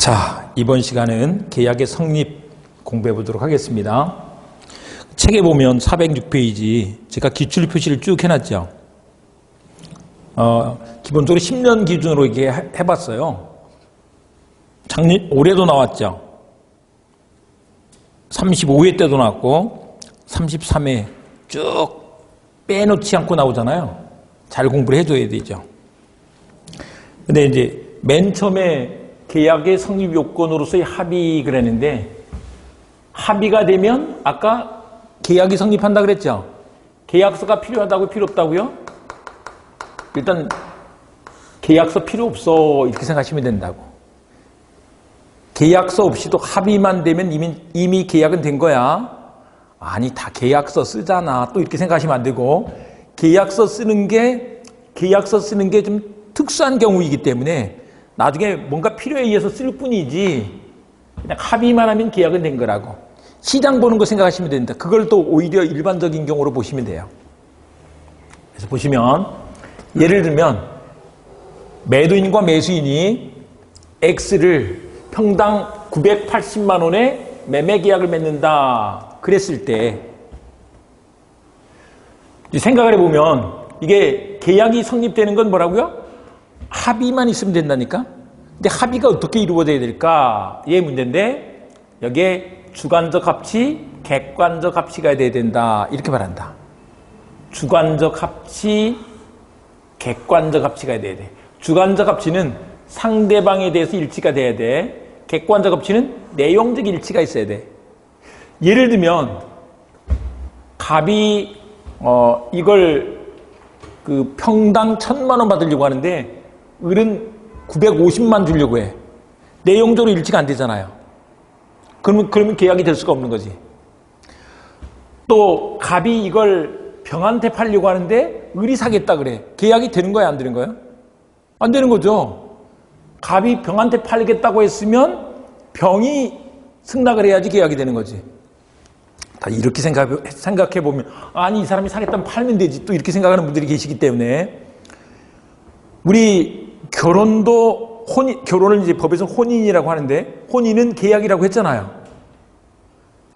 자, 이번 시간은 계약의 성립 공부해 보도록 하겠습니다. 책에 보면 406페이지 제가 기출 표시를 쭉 해놨죠. 기본적으로 10년 기준으로 이게 해봤어요. 올해도 나왔죠. 35회 때도 나왔고 33회 쭉 빼놓지 않고 나오잖아요. 잘 공부를 해줘야 되죠. 근데 이제 맨 처음에 계약의 성립 요건으로서의 합의 그랬는데, 합의가 되면 아까 계약이 성립한다 그랬죠. 계약서가 필요하다고 필요 없다고요? 일단 계약서 필요 없어 이렇게 생각하시면 된다고. 계약서 없이도 합의만 되면 이미 계약은 된 거야. 아니, 다 계약서 쓰잖아 또 이렇게 생각하시면 안 되고, 계약서 쓰는 게 좀 특수한 경우이기 때문에 나중에 뭔가 필요에 의해서 쓸 뿐이지 그냥 합의만 하면 계약은 된 거라고. 시장 보는 거 생각하시면 됩니다. 그걸 또 오히려 일반적인 경우로 보시면 돼요. 그래서 보시면 예를 들면 매도인과 매수인이 X를 평당 980만 원에 매매 계약을 맺는다 그랬을 때 생각을 해보면 이게 계약이 성립되는 건 뭐라고요? 합의만 있으면 된다니까? 근데 합의가 어떻게 이루어져야 될까? 이게 문제인데, 여기에 주관적 합치, 객관적 합치가 돼야 된다. 이렇게 말한다. 주관적 합치, 객관적 합치가 돼야 돼. 주관적 합치는 상대방에 대해서 일치가 돼야 돼. 객관적 합치는 내용적 일치가 있어야 돼. 예를 들면, 갑이, 이걸 평당 1,000만 원 받으려고 하는데, 을은 950만 주려고 해. 내용적으로 일치가 안 되잖아요. 그러면 계약이 될 수가 없는 거지. 또 갑이 이걸 병한테 팔려고 하는데 을이 사겠다 그래. 계약이 되는 거야, 안 되는 거야? 안 되는 거죠. 갑이 병한테 팔겠다고 했으면 병이 승낙을 해야지 계약이 되는 거지. 다 이렇게 생각해 보면, 아니 이 사람이 사겠다면 팔면 되지, 또 이렇게 생각하는 분들이 계시기 때문에, 우리 결혼을 이제 법에서 혼인이라고 하는데, 혼인은 계약이라고 했잖아요.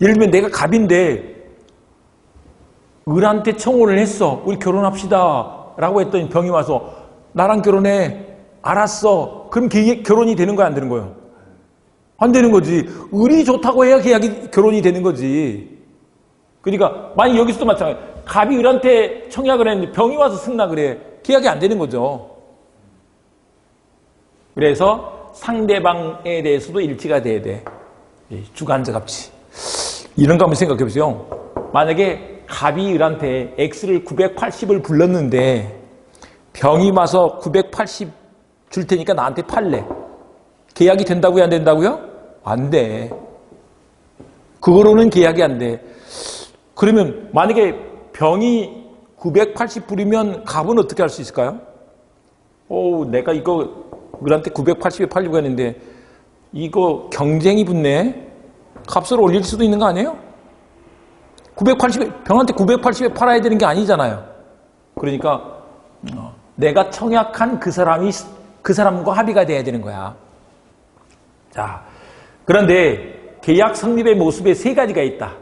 예를 들면 내가 갑인데 을한테 청혼을 했어. 우리 결혼합시다 라고 했더니 병이 와서 나랑 결혼해. 알았어. 그럼 결혼이 되는 거야, 안 되는 거예요? 안 되는 거지. 을이 좋다고 해야 결혼이 되는 거지. 그러니까 만약 여기서도 마찬가지. 갑이 을한테 청약을 했는데 병이 와서 승낙을 해. 계약이 안 되는 거죠. 그래서 상대방에 대해서도 일치가 돼야 돼. 주관적 합치. 이런 거 한번 생각해 보세요. 만약에 갑이 을한테 X를 980을 불렀는데 병이 와서 980 줄 테니까 나한테 팔래. 계약이 된다고요, 안 된다고요? 안 돼. 그거로는 계약이 안 돼. 그러면 만약에 병이 980 불이면 갑은 어떻게 할 수 있을까요? 내가 이거 을한테 980에 팔려고 했는데 이거 경쟁이 붙네. 값을 올릴 수도 있는 거 아니에요? 980에, 병한테 980에 팔아야 되는 게 아니잖아요. 그러니까 내가 청약한 그 사람과 합의가 돼야 되는 거야. 자, 그런데 계약 성립의 모습에 세 가지가 있다.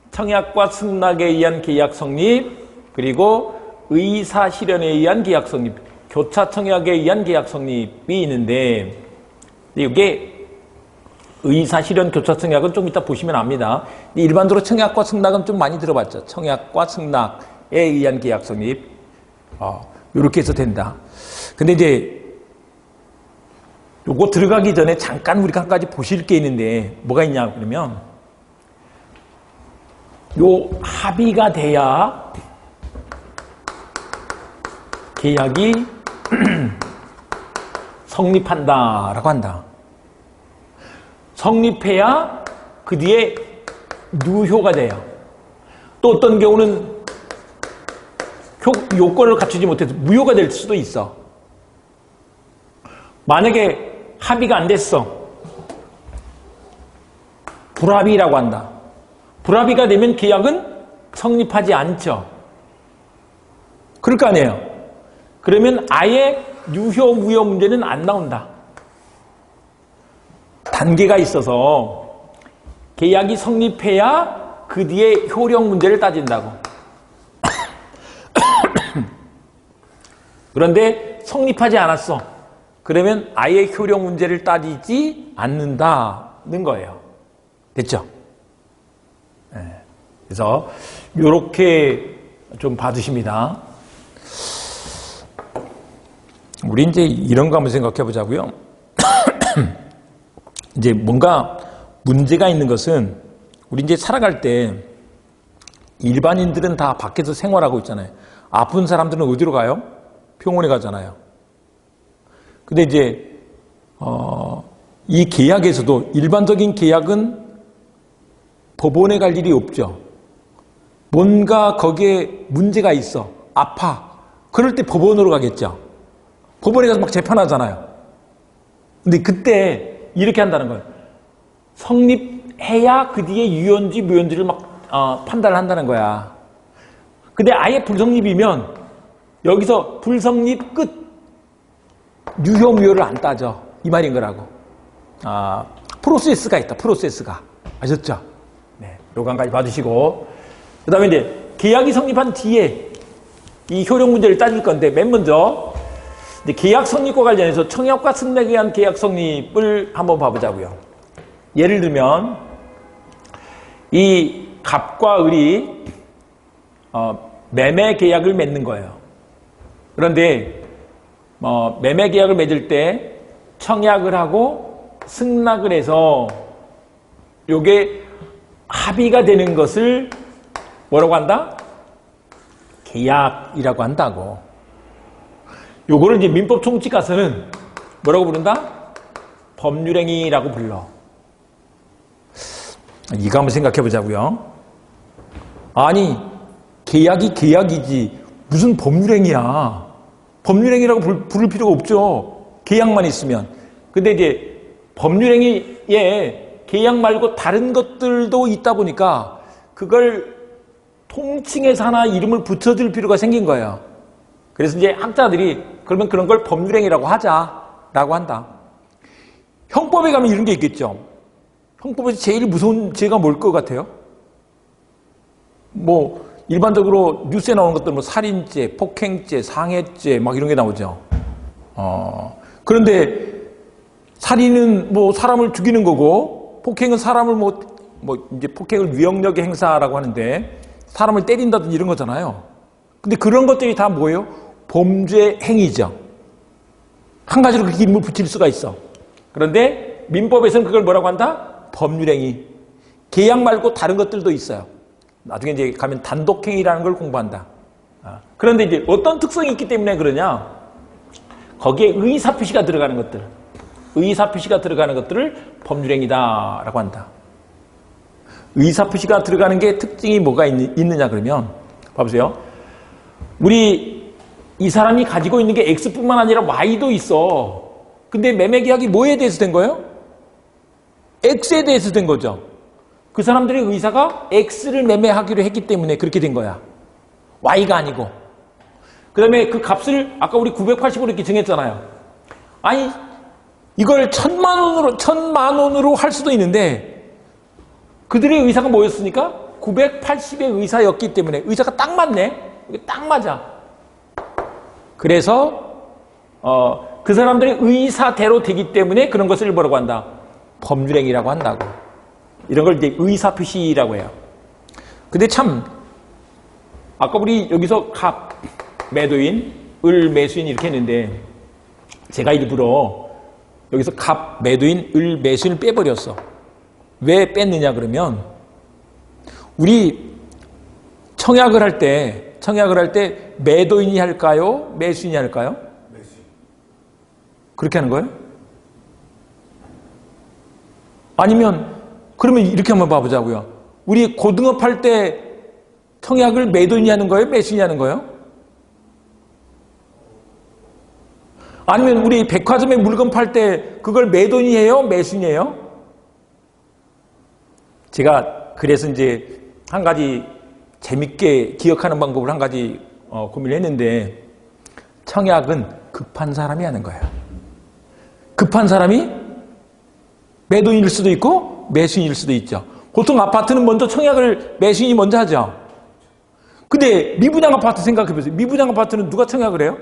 청약과 승낙에 의한 계약 성립, 그리고 의사 실현에 의한 계약 성립, 교차 청약에 의한 계약 성립이 있는데, 이게 의사 실현 교차 청약은 좀 이따 보시면 압니다. 일반적으로 청약과 승낙은 좀 많이 들어봤죠. 청약과 승낙에 의한 계약 성립, 이렇게 해서 된다. 근데 이제 요거 들어가기 전에 잠깐 우리가 한 가지 보실 게 있는데, 뭐가 있냐 그러면, 요 합의가 돼야 계약이 성립한다라고 한다. 성립해야 그 뒤에 유효가 돼요. 또 어떤 경우는 요건을 갖추지 못해서 무효가 될 수도 있어. 만약에 합의가 안 됐어. 불합의라고 한다. 불합의가 되면 계약은 성립하지 않죠. 그럴 거 아니에요. 그러면 아예 유효, 무효 문제는 안 나온다. 단계가 있어서 계약이 성립해야 그 뒤에 효력 문제를 따진다고. 그런데 성립하지 않았어. 그러면 아예 효력 문제를 따지지 않는다는 거예요. 됐죠? 네. 그래서 이렇게 좀 봐주십니다. 우리 이제 이런 거 한번 생각해 보자고요. 이제 뭔가 문제가 있는 것은 우리 이제 살아갈 때 일반인들은 다 밖에서 생활하고 있잖아요. 아픈 사람들은 어디로 가요? 병원에 가잖아요. 근데 이제 이 계약에서도 일반적인 계약은 법원에 갈 일이 없죠. 뭔가 거기에 문제가 있어. 아파. 그럴 때 법원으로 가겠죠. 법원에 가서 막 재판하잖아요. 근데 그때 이렇게 한다는 거예요. 성립해야 그 뒤에 유효인지 무효인지를 막 판단을 한다는 거야. 근데 아예 불성립이면 여기서 불성립 끝. 유효 무효를 안 따져. 이 말인 거라고. 프로세스가 있다. 프로세스가. 아셨죠? 네. 요거 한 가지 봐주시고. 그 다음에 이제 계약이 성립한 뒤에 이 효력 문제를 따질 건데 맨 먼저 이제 계약 성립과 관련해서 청약과 승낙에 의한 계약 성립을 한번 봐보자고요. 예를 들면 이 갑과 을이 매매 계약을 맺는 거예요. 그런데 매매 계약을 맺을 때 청약을 하고 승낙을 해서 요게 합의가 되는 것을 뭐라고 한다? 계약이라고 한다고. 요거를 이제 민법 총칙 가서는 뭐라고 부른다? 법률행위라고 불러. 이거 한번 생각해 보자고요. 아니, 계약이 계약이지 무슨 법률행위야. 법률행위라고 부를 필요가 없죠. 계약만 있으면. 근데 이제 법률행위에 계약 말고 다른 것들도 있다 보니까 그걸 통칭해서 하나 이름을 붙여줄 필요가 생긴 거예요. 그래서 이제 학자들이 그러면 그런 걸 법률행위라고 하자라고 한다. 형법에 가면 이런 게 있겠죠. 형법에서 제일 무서운 죄가 뭘 것 같아요? 뭐 일반적으로 뉴스에 나오는 것들 뭐 살인죄, 폭행죄, 상해죄 막 이런 게 나오죠. 그런데 살인은 뭐 사람을 죽이는 거고 폭행은 사람을 뭐 이제 폭행을 위협력의 행사라고 하는데 사람을 때린다든지 이런 거잖아요. 근데 그런 것들이 다 뭐예요? 범죄 행위죠. 한 가지로 그렇게 이름을 붙일 수가 있어. 그런데 민법에서는 그걸 뭐라고 한다? 법률행위. 계약 말고 다른 것들도 있어요. 나중에 이제 가면 단독행위라는 걸 공부한다. 그런데 이제 어떤 특성이 있기 때문에 그러냐? 거기에 의사표시가 들어가는 것들. 의사표시가 들어가는 것들을 법률행위다라고 한다. 의사표시가 들어가는 게 특징이 뭐가 있느냐 그러면 봐보세요. 우리 이 사람이 가지고 있는 게 X뿐만 아니라 Y도 있어. 근데 매매계약이 뭐에 대해서 된 거예요? X에 대해서 된 거죠. 그 사람들의 의사가 X를 매매하기로 했기 때문에 그렇게 된 거야. Y가 아니고. 그 다음에 그 값을 아까 우리 980으로 이렇게 정했잖아요. 아니 이걸 1,000만 원으로 할 수도 있는데 그들의 의사가 뭐였으니까? 980의 의사였기 때문에 의사가 딱 맞네. 이게 딱 맞아. 그래서 그 사람들의 의사대로 되기 때문에 그런 것을 뭐라고 한다? 법률행위라고 한다고. 이런 걸 이제 의사표시라고 해요. 근데 참 아까 우리 여기서 갑 매도인, 을 매수인 이렇게 했는데 제가 일부러 여기서 갑 매도인, 을 매수인을 빼버렸어. 왜 뺐느냐 그러면 우리 청약을 할 때 매도인이 할까요? 매수인이 할까요? 매수인. 그렇게 하는 거예요? 아니면 그러면 이렇게 한번 봐보자고요. 우리 고등업 할 때 청약을 매도인이 하는 거예요? 매수인이 하는 거예요? 아니면 우리 백화점에 물건 팔 때 그걸 매도인이 해요? 매수인이 해요? 제가 그래서 이제 한 가지 재밌게 기억하는 방법을 한 가지 고민을 했는데 청약은 급한 사람이 하는 거예요. 급한 사람이 매도인일 수도 있고 매수인일 수도 있죠. 보통 아파트는 먼저 청약을 매수인이 먼저 하죠. 근데 미분양 아파트 생각해 보세요. 미분양 아파트는 누가 청약을 해요?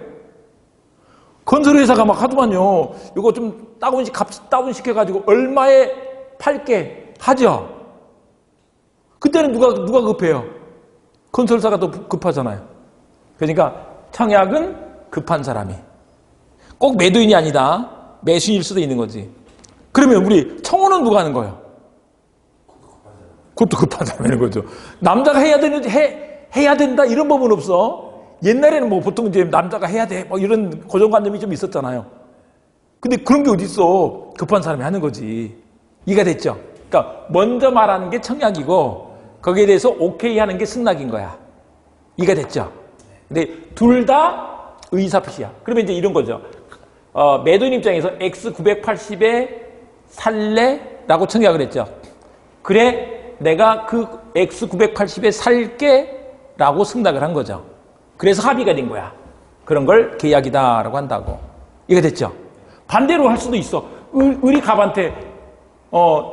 건설회사가 막 하더만요. 이거 좀 값 다운시켜가지고 얼마에 팔게 하죠. 그때는 누가 급해요? 건설사가 더 급하잖아요. 그러니까 청약은 급한 사람이. 꼭 매도인이 아니다. 매수인일 수도 있는 거지. 그러면 우리 청혼은 누가 하는 거예요? 그것도 급한 사람이 하는 거죠. 남자가 해야 된다 이런 법은 없어. 옛날에는 뭐 보통 이제 남자가 해야 돼 뭐 이런 고정관념이 좀 있었잖아요. 근데 그런 게 어디 있어? 급한 사람이 하는 거지. 이해가 됐죠? 그러니까 먼저 말하는 게 청약이고 거기에 대해서 오케이 하는 게 승낙인 거야. 이해가 됐죠? 근데 둘 다 의사표시야. 그러면 이제 이런 거죠. 매도인 입장에서 X 980에 살래라고 청약을 했죠. 그래, 내가 그 X 980에 살게라고 승낙을 한 거죠. 그래서 합의가 된 거야. 그런 걸 계약이다라고 한다고. 이해가 됐죠? 반대로 할 수도 있어. 우리 갑한테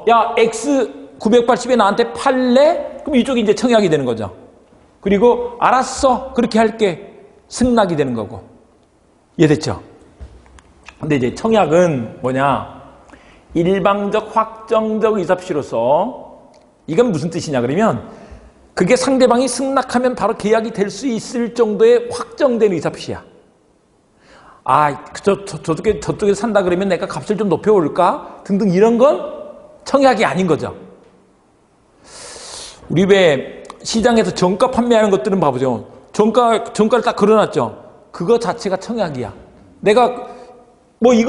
야 X 980에 나한테 팔래? 그럼 이쪽이 이제 청약이 되는 거죠. 그리고 알았어 그렇게 할게 승낙이 되는 거고. 이해됐죠? 근데 이제 청약은 뭐냐? 일방적 확정적 의사표시로서 이건 무슨 뜻이냐 그러면 그게 상대방이 승낙하면 바로 계약이 될 수 있을 정도의 확정된 의사표시야. 저쪽에 산다 그러면 내가 값을 좀 높여올까? 등등 이런 건 청약이 아닌 거죠. 우리 왜 시장에서 정가 판매하는 것들은 봐보죠. 정가를 딱 걸어놨죠. 그거 자체가 청약이야. 내가 뭐 이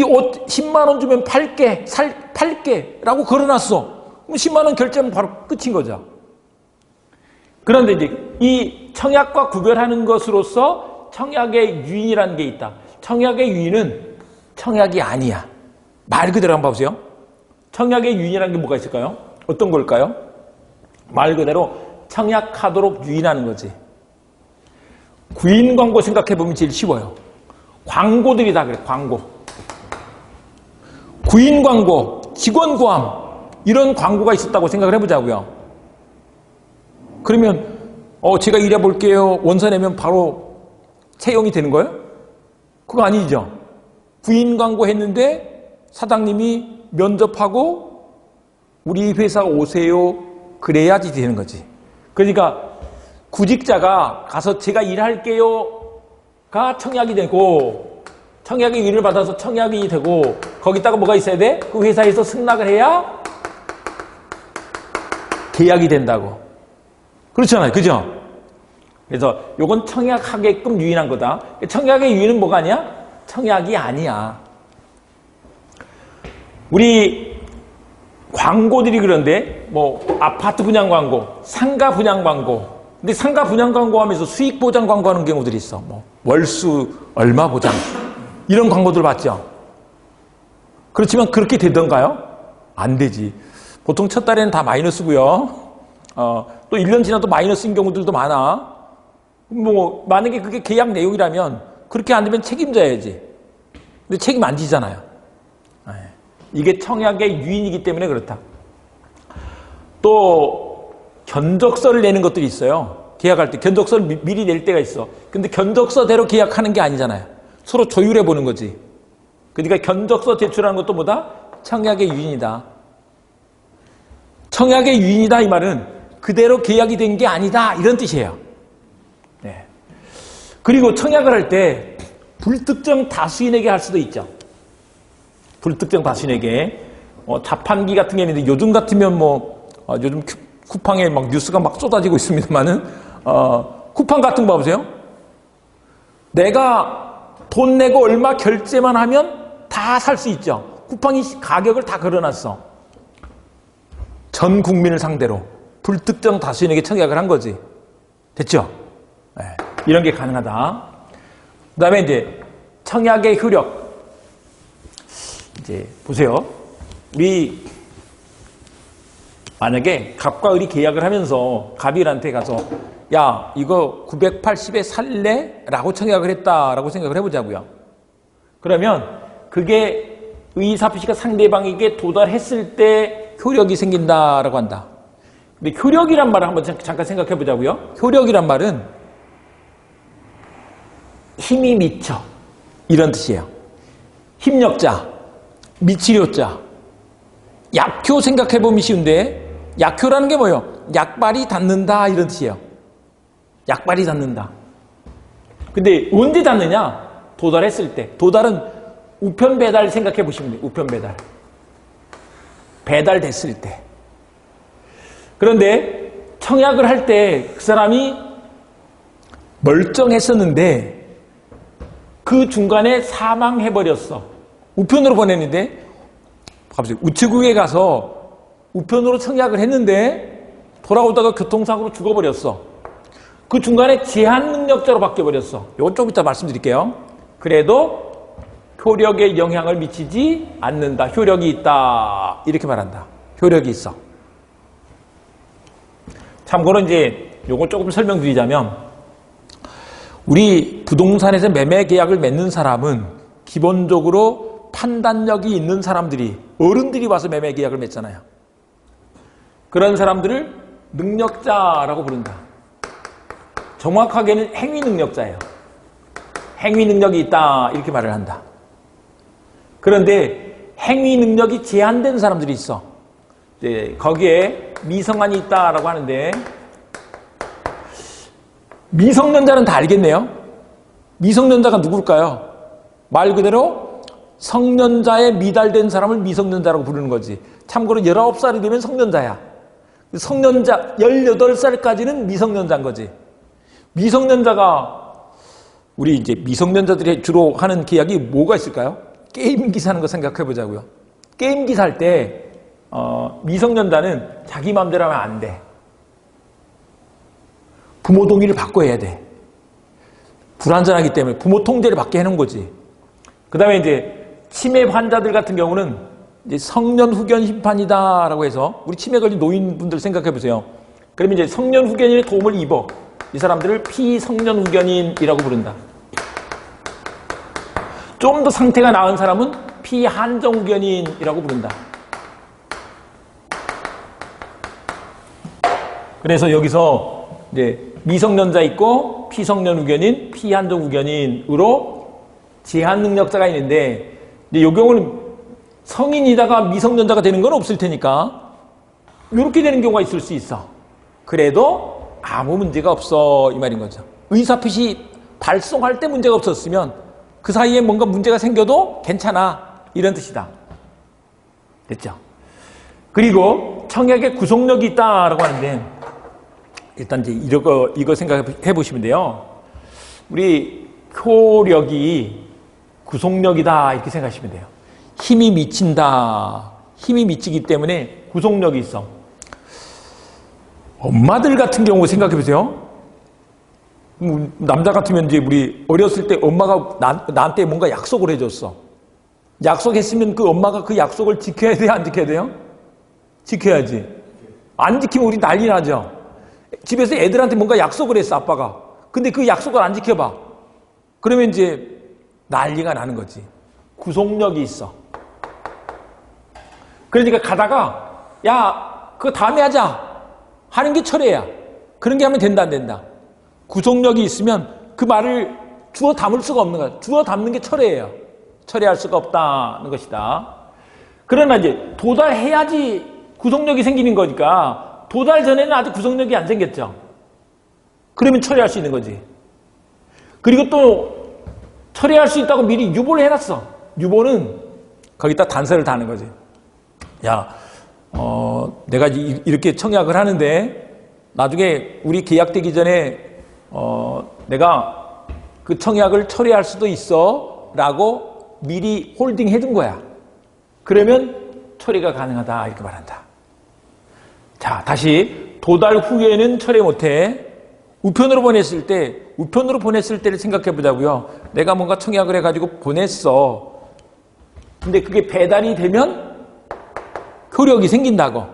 옷 10만 원 주면 팔게 라고 걸어놨어. 그럼 10만 원 결제하면 바로 끝인 거죠. 그런데 이제 이 청약과 구별하는 것으로서 청약의 유인이라는 게 있다. 청약의 유인은 청약이 아니야. 말 그대로 한번 봐보세요. 청약의 유인이라는 게 뭐가 있을까요? 어떤 걸까요? 말 그대로 청약하도록 유인하는 거지. 구인 광고 생각해보면 제일 쉬워요. 광고들이 다 그래, 광고. 구인 광고, 직원 구함, 이런 광고가 있었다고 생각을 해보자고요. 그러면 제가 일해볼게요. 원서 내면 바로 채용이 되는 거예요? 그거 아니죠. 구인 광고 했는데 사장님이 면접하고 우리 회사 오세요. 그래야지 되는 거지. 그러니까 구직자가 가서 제가 일할게요가 청약이 되고 청약의 위를 받아서 청약이 되고 거기다가 뭐가 있어야 돼? 그 회사에서 승낙을 해야 계약이 된다고. 그렇잖아요. 그죠? 그래서 요건 청약하게끔 유인한 거다. 청약의 유인은 뭐가 아니야? 청약이 아니야. 우리 광고들이 그런데 뭐 아파트 분양 광고, 상가 분양 광고. 근데 상가 분양 광고 하면서 수익 보장 광고하는 경우들이 있어. 뭐 월수 얼마 보장 이런 광고들 봤죠. 그렇지만 그렇게 되던가요? 안 되지. 보통 첫 달에는 다 마이너스고요. 또 1년 지나도 마이너스인 경우들도 많아. 뭐 만약에 그게 계약 내용이라면 그렇게 안 되면 책임져야지. 근데 책임 안 지잖아요. 이게 청약의 유인이기 때문에 그렇다. 또 견적서를 내는 것들이 있어요. 계약할 때 견적서를 미리 낼 때가 있어. 근데 견적서대로 계약하는 게 아니잖아요. 서로 조율해 보는 거지. 그러니까 견적서 제출하는 것도 뭐다? 청약의 유인이다. 청약의 유인이다 이 말은 그대로 계약이 된 게 아니다 이런 뜻이에요. 네. 그리고 청약을 할 때 불특정 다수인에게 할 수도 있죠. 불특정 다수인에게 자판기 같은 게 있는데 요즘 같으면 요즘 쿠팡에 막 뉴스가 막 쏟아지고 있습니다만은 쿠팡 같은 거 봐보세요. 내가 돈 내고 얼마 결제만 하면 다 살 수 있죠. 쿠팡이 가격을 다 걸어놨어. 전 국민을 상대로 불특정 다수인에게 청약을 한 거지. 됐죠? 네. 이런 게 가능하다. 그 다음에 이제 청약의 효력. 이제 보세요. 우리 만약에 갑과 을이 계약을 하면서 갑이 을한테 가서 야 이거 980에 살래? 라고 청약을 했다라고 생각을 해보자고요. 그러면 그게 의사표시가 상대방에게 도달했을 때 효력이 생긴다라고 한다. 근데 효력이란 말을 한번 잠깐 생각해 보자고요. 효력이란 말은 힘이 미쳐 이런 뜻이에요. 힘력자, 미치료자. 약효 생각해 보면 쉬운데 약효라는 게 뭐예요? 약발이 닿는다 이런 뜻이에요. 약발이 닿는다. 근데 언제 닿느냐? 도달했을 때. 도달은 우편 배달 생각해 보시면 돼요. 우편 배달. 배달됐을 때. 그런데 청약을 할 때 그 사람이 멀쩡했었는데 그 중간에 사망해버렸어. 우편으로 보냈는데 갑자기 우체국에 가서 우편으로 청약을 했는데 돌아오다가 교통사고로 죽어버렸어. 그 중간에 제한 능력자로 바뀌어버렸어. 이건 좀 이따 말씀드릴게요. 그래도 효력에 영향을 미치지 않는다. 효력이 있다. 이렇게 말한다. 효력이 있어. 참고로 이제 요거 조금 설명드리자면 우리 부동산에서 매매 계약을 맺는 사람은 기본적으로 판단력이 있는 사람들이 어른들이 와서 매매 계약을 맺잖아요. 그런 사람들을 능력자라고 부른다. 정확하게는 행위 능력자예요. 행위 능력이 있다 이렇게 말을 한다. 그런데 행위 능력이 제한된 사람들이 있어. 거기에 미성안이 있다라고 하는데 미성년자는 다 알겠네요. 미성년자가 누굴까요? 말 그대로 성년자에 미달된 사람을 미성년자라고 부르는 거지. 참고로 19살이 되면 성년자야. 성년자 18살까지는 미성년자인 거지. 미성년자가 우리 이제 미성년자들이 주로 하는 계약이 뭐가 있을까요? 게임기 사는 거 생각해 보자고요. 게임기 살 때 미성년자는 자기 마음대로 하면 안 돼. 부모 동의를 받고 해야 돼. 불안전하기 때문에 부모 통제를 받게 해놓은 거지. 그 다음에 이제 치매 환자들 같은 경우는 이제 성년 후견 심판이다라고 해서 우리 치매 걸린 노인분들 생각해 보세요. 그러면 이제 성년 후견인의 도움을 입어. 이 사람들을 피성년 후견인이라고 부른다. 좀 더 상태가 나은 사람은 피한정 후견인이라고 부른다. 그래서 여기서 이제 미성년자 있고 피성년 후견인, 피한정 후견인으로 제한 능력자가 있는데 이제 이 경우는 성인이다가 미성년자가 되는 건 없을 테니까 이렇게 되는 경우가 있을 수 있어. 그래도 아무 문제가 없어 이 말인 거죠. 의사표시 발송할 때 문제가 없었으면 그 사이에 뭔가 문제가 생겨도 괜찮아 이런 뜻이다. 됐죠? 그리고 청약에 구속력이 있다라고 하는데 일단 이제 이거 생각해 보시면 돼요. 우리 효력이 구속력이다 이렇게 생각하시면 돼요. 힘이 미친다. 힘이 미치기 때문에 구속력이 있어. 엄마들 같은 경우 생각해 보세요. 남자 같으면 이제 우리 어렸을 때 엄마가 나한테 뭔가 약속을 해줬어. 약속했으면 그 엄마가 그 약속을 지켜야 돼요? 안 지켜야 돼요? 지켜야지. 안 지키면 우리 난리 나죠. 집에서 애들한테 뭔가 약속을 했어, 아빠가. 근데 그 약속을 안 지켜봐. 그러면 이제 난리가 나는 거지. 구속력이 있어. 그러니까 가다가 야, 그거 다음에 하자 하는 게 철회야. 그런 게 하면 된다 안 된다. 구속력이 있으면 그 말을 주워 담을 수가 없는 거야. 주워 담는 게 철회예요. 철회할 수가 없다는 것이다. 그러나 이제 도달해야지 구속력이 생기는 거니까 도달 전에는 아직 구속력이 안 생겼죠. 그러면 철회할 수 있는 거지. 그리고 또 철회할 수 있다고 미리 유보를 해놨어. 유보는 거기다 단서를 다는 거지. 야, 내가 이렇게 청약을 하는데 나중에 우리 계약되기 전에 내가 그 청약을 철회할 수도 있어 라고 미리 홀딩 해둔 거야. 그러면 처리가 가능하다 이렇게 말한다. 자, 다시 도달 후에는 철회 못해. 우편으로 보냈을 때를 생각해 보자고요. 내가 뭔가 청약을 해가지고 보냈어. 근데 그게 배달이 되면 효력이 생긴다고.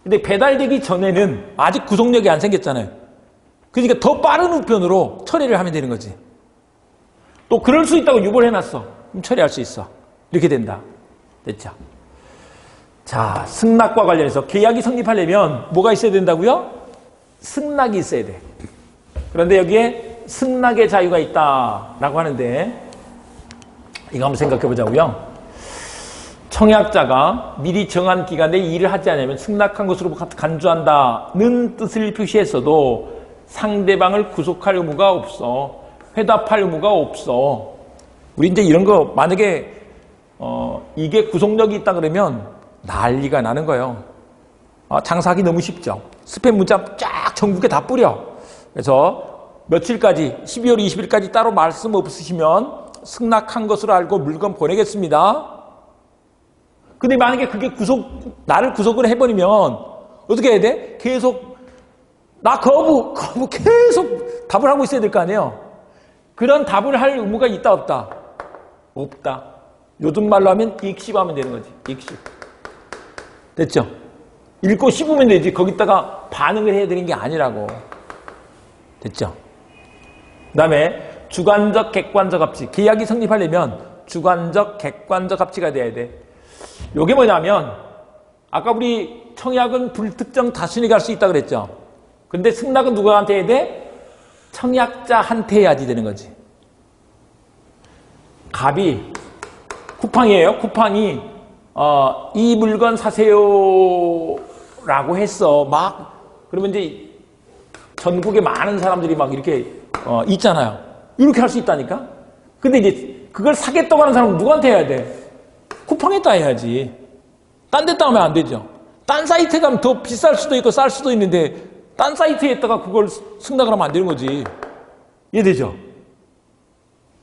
근데 배달되기 전에는 아직 구속력이 안 생겼잖아요. 그러니까 더 빠른 우편으로 처리를 하면 되는 거지. 또 그럴 수 있다고 유보를 해놨어. 그럼 처리할 수 있어. 이렇게 된다. 됐죠? 자, 승낙과 관련해서 계약이 성립하려면 뭐가 있어야 된다고요? 승낙이 있어야 돼. 그런데 여기에 승낙의 자유가 있다라고 하는데 이거 한번 생각해 보자고요. 청약자가 미리 정한 기간 내에 일을 하지 않으면 승낙한 것으로 간주한다는 뜻을 표시했어도 상대방을 구속할 의무가 없어. 회답할 의무가 없어. 우리 이제 이런 거 만약에 이게 구속력이 있다 그러면 난리가 나는 거예요. 장사하기 너무 쉽죠. 스팸 문자 쫙 전국에 다 뿌려. 그래서 며칠까지 12월 20일까지 따로 말씀 없으시면 승낙한 것으로 알고 물건 보내겠습니다. 근데 만약에 그게 나를 구속을 해버리면 어떻게 해야 돼? 계속 나 거부 계속 답을 하고 있어야 될 거 아니에요. 그런 답을 할 의무가 있다 없다? 없다. 요즘 말로 하면 익십하면 되는 거지. 익십. 됐죠? 읽고 씹으면 되지. 거기다가 반응을 해야 되는 게 아니라고. 됐죠? 그 다음에 주관적, 객관적 합치. 계약이 성립하려면 주관적, 객관적 합치가 돼야 돼. 요게 뭐냐면 아까 우리 청약은 불특정 다수에게 할 수 있다 그랬죠? 근데 승낙은 누구한테 해야 돼? 청약자한테 해야지 되는 거지. 갑이 쿠팡이에요. 쿠팡이 이 물건 사세요 라고 했어. 그러면 이제 전국에 많은 사람들이 막 이렇게 있잖아요. 이렇게 할 수 있다니까? 근데 이제 그걸 사겠다고 하는 사람은 누구한테 해야 돼? 쿠팡에다 해야지. 딴 데다 하면 안 되죠. 딴 사이트에 가면 더 비쌀 수도 있고 쌀 수도 있는데 딴 사이트에다가 그걸 승낙을 하면 안 되는 거지. 이해되죠?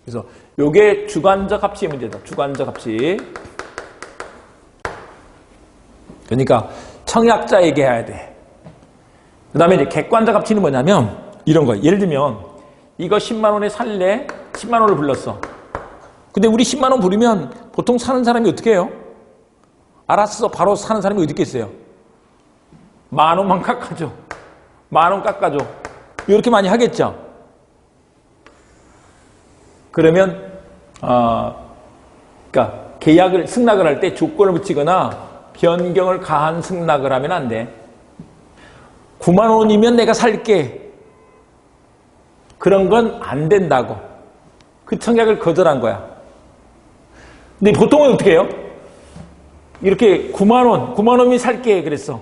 그래서 요게 주관적 합치의 문제다. 주관적 합치. 그러니까 청약자에게 해야 돼. 그 다음에 이제 객관적 합치는 뭐냐면 이런 거예요. 예를 들면 이거 10만 원에 살래? 10만 원을 불렀어. 근데 우리 10만 원 부르면 보통 사는 사람이 어떻게 해요? 알았어. 바로 사는 사람이 어디 있겠어요? 10,000원만 깎아줘. 10,000원 깎아줘. 이렇게 많이 하겠죠? 그러면 그러니까 계약을 승낙을 할 때 조건을 붙이거나 변경을 가한 승낙을 하면 안 돼. 9만 원이면 내가 살게. 그런 건 안 된다고. 그 청약을 거절한 거야. 근데 보통은 어떻게 해요? 이렇게 9만 원이면 살게 그랬어.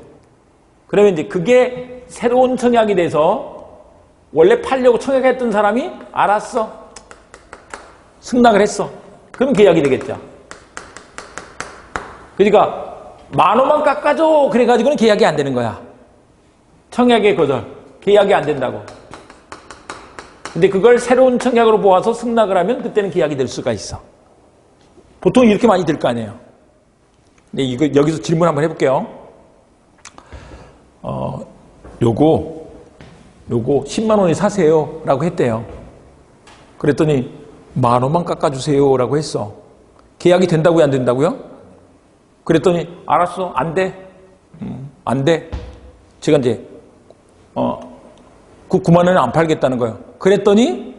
그러면 이제 그게 새로운 청약이 돼서 원래 팔려고 청약했던 사람이 알았어. 승낙을 했어. 그럼 계약이 되겠죠. 그러니까 10,000원만 깎아줘. 그래가지고는 계약이 안 되는 거야. 청약의 거절. 계약이 안 된다고. 근데 그걸 새로운 청약으로 보아서 승낙을 하면 그때는 계약이 될 수가 있어. 보통 이렇게 많이 될 거 아니에요. 근데 이거 여기서 질문 한번 해볼게요. 요거 10만 원에 사세요 라고 했대요. 그랬더니 10,000원만 깎아주세요 라고 했어. 계약이 된다고요 안 된다고요? 그랬더니 알았어 안 돼. 안 돼. 제가 이제 그 9만 원에 안 팔겠다는 거예요. 그랬더니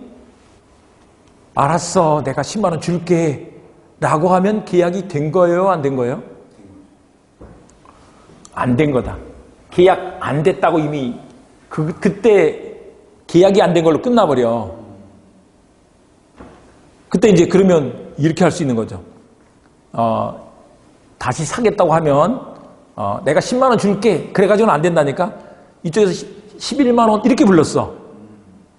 알았어 내가 10만 원 줄게 라고 하면 계약이 된 거예요 안 된 거예요? 안 된 거다. 계약 안 됐다고 이미 그때 계약이 안 된 걸로 끝나버려. 그때 이제 그러면 이렇게 할 수 있는 거죠. 다시 사겠다고 하면 내가 10만 원 줄게. 그래가지고는 안 된다니까. 이쪽에서 11만 원 이렇게 불렀어.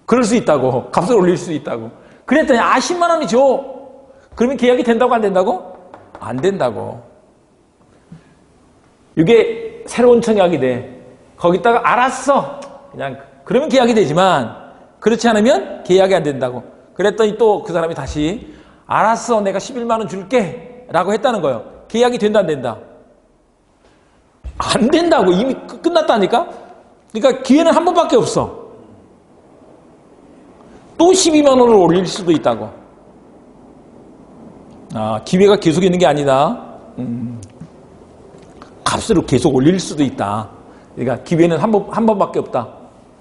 그럴 수 있다고. 값을 올릴 수 있다고. 그랬더니 10만 원이 줘. 그러면 계약이 된다고 안 된다고? 안 된다고. 이게 새로운 청약이 돼. 거기다가 알았어. 그냥 그러면 계약이 되지만 그렇지 않으면 계약이 안 된다고. 그랬더니 또 그 사람이 다시 알았어 내가 11만 원 줄게 라고 했다는 거예요. 계약이 된다 안 된다? 안 된다고. 이미 끝났다니까. 그러니까 기회는 한 번밖에 없어. 또 12만 원을 올릴 수도 있다고. 기회가 계속 있는 게 아니다. 값으로 계속 올릴 수도 있다. 그러니까 기회는 한 번밖에 없다.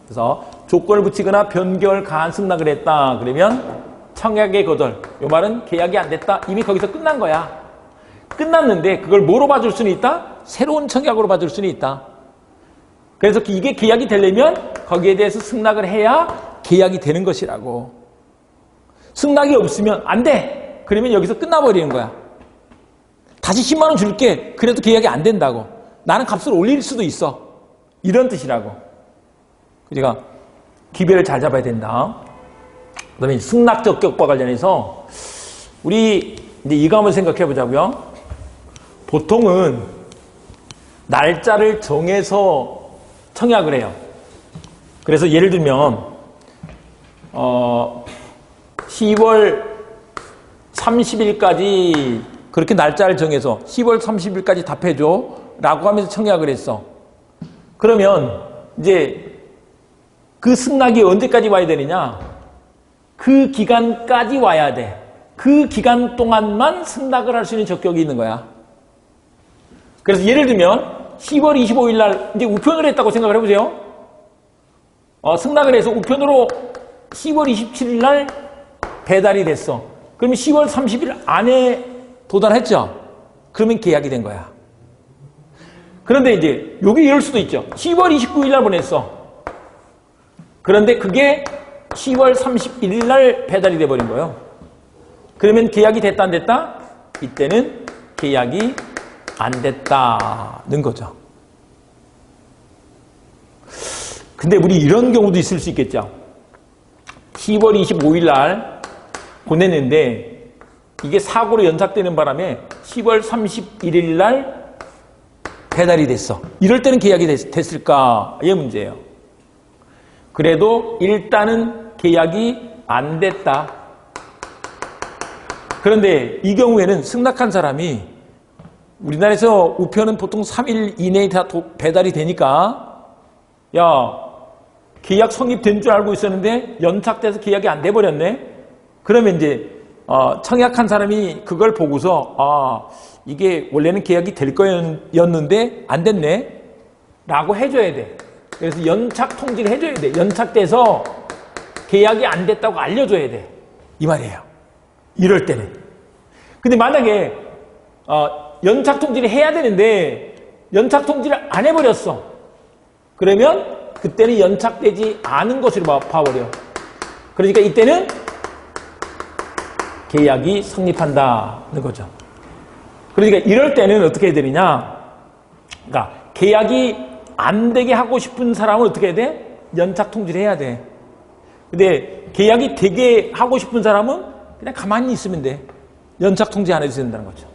그래서 조건을 붙이거나 변경을 가한 승낙을 했다. 그러면 청약의 거절. 이 말은 계약이 안 됐다. 이미 거기서 끝난 거야. 끝났는데 그걸 뭐로 봐줄 수는 있다? 새로운 청약으로 봐줄 수는 있다. 그래서 이게 계약이 되려면 거기에 대해서 승낙을 해야 계약이 되는 것이라고. 승낙이 없으면 안 돼. 그러면 여기서 끝나버리는 거야. 다시 10만 원 줄게. 그래도 계약이 안 된다고. 나는 값을 올릴 수도 있어. 이런 뜻이라고. 우리가 기별을 잘 잡아야 된다. 그다음에 승낙 적격과 관련해서 우리 이제 이거 한번 생각해 보자고요. 보통은 날짜를 정해서 청약을 해요. 그래서 예를 들면 10월 30일까지 그렇게 날짜를 정해서 10월 30일까지 답해줘 라고 하면서 청약을 했어. 그러면 이제 그 승낙이 언제까지 와야 되느냐? 그 기간까지 와야 돼. 그 기간 동안만 승낙을 할 수 있는 적격이 있는 거야. 그래서 예를 들면 10월 25일 날 이제 우편을 했다고 생각을 해보세요. 승낙을 해서 우편으로 10월 27일 날 배달이 됐어. 그러면 10월 30일 안에 도달했죠? 그러면 계약이 된 거야. 그런데 이제 여기 이럴 수도 있죠. 10월 29일 날 보냈어. 그런데 그게 10월 31일 날 배달이 돼버린 거예요. 그러면 계약이 됐다 안 됐다? 이때는 계약이 안 됐다는 거죠. 근데 우리 이런 경우도 있을 수 있겠죠. 10월 25일 날 보냈는데 이게 사고로 연착되는 바람에 10월 31일 날 배달이 됐어. 이럴 때는 계약이 됐을까의 문제예요. 그래도 일단은 계약이 안 됐다. 그런데 이 경우에는 승낙한 사람이 우리나라에서 우편은 보통 3일 이내에 다 배달이 되니까 야, 계약 성립된 줄 알고 있었는데 연착돼서 계약이 안 돼버렸네. 그러면 이제 청약한 사람이 그걸 보고서 이게 원래는 계약이 될 거였는데 안 됐네 라고 해줘야 돼. 그래서 연착 통지를 해줘야 돼. 연착돼서 계약이 안 됐다고 알려줘야 돼. 이 말이에요. 이럴 때는. 근데 만약에 연착 통지를 해야 되는데 연착 통지를 안 해버렸어. 그러면 그때는 연착되지 않은 것으로 봐버려. 그러니까 이때는 계약이 성립한다는 거죠. 그러니까 이럴 때는 어떻게 해야 되느냐. 그러니까 계약이 안 되게 하고 싶은 사람은 어떻게 해야 돼? 연착 통지를 해야 돼. 근데 계약이 되게 하고 싶은 사람은 그냥 가만히 있으면 돼. 연착 통지 안 해도 된다는 거죠.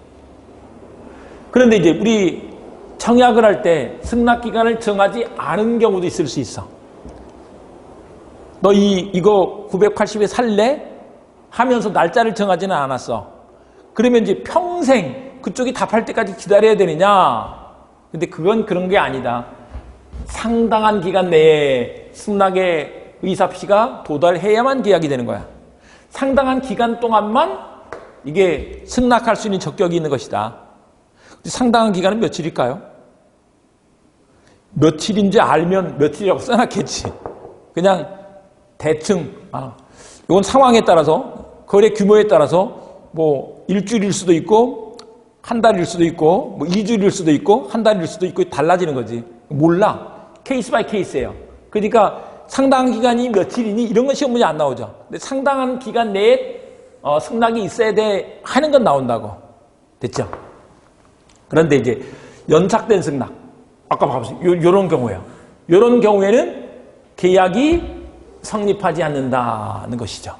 그런데 이제 우리 청약을 할 때 승낙기간을 정하지 않은 경우도 있을 수 있어. 너 이거 980에 살래? 하면서 날짜를 정하지는 않았어. 그러면 이제 평생 그쪽이 답할 때까지 기다려야 되느냐? 근데 그건 그런 게 아니다. 상당한 기간 내에 승낙의 의사표시가 도달해야만 계약이 되는 거야. 상당한 기간 동안만 이게 승낙할 수 있는 적격이 있는 것이다. 상당한 기간은 며칠일까요? 며칠인지 알면 며칠이라고 써놨겠지. 그냥 대충 이건 상황에 따라서 거래 규모에 따라서 뭐 일주일일 수도 있고 한 달일 수도 있고 뭐 2주일일 수도 있고 한 달일 수도 있고 달라지는 거지. 몰라. 케이스 바이 케이스예요. 그러니까 상당한 기간이 며칠이니 이런 건 시험 문제 안 나오죠. 근데 상당한 기간 내에 승낙이 있어야 돼 하는 건 나온다고. 됐죠? 그런데 이제 연착된 승낙. 아까 봐보세요. 요런 경우예요. 요런 경우에는 계약이 성립하지 않는다는 것이죠.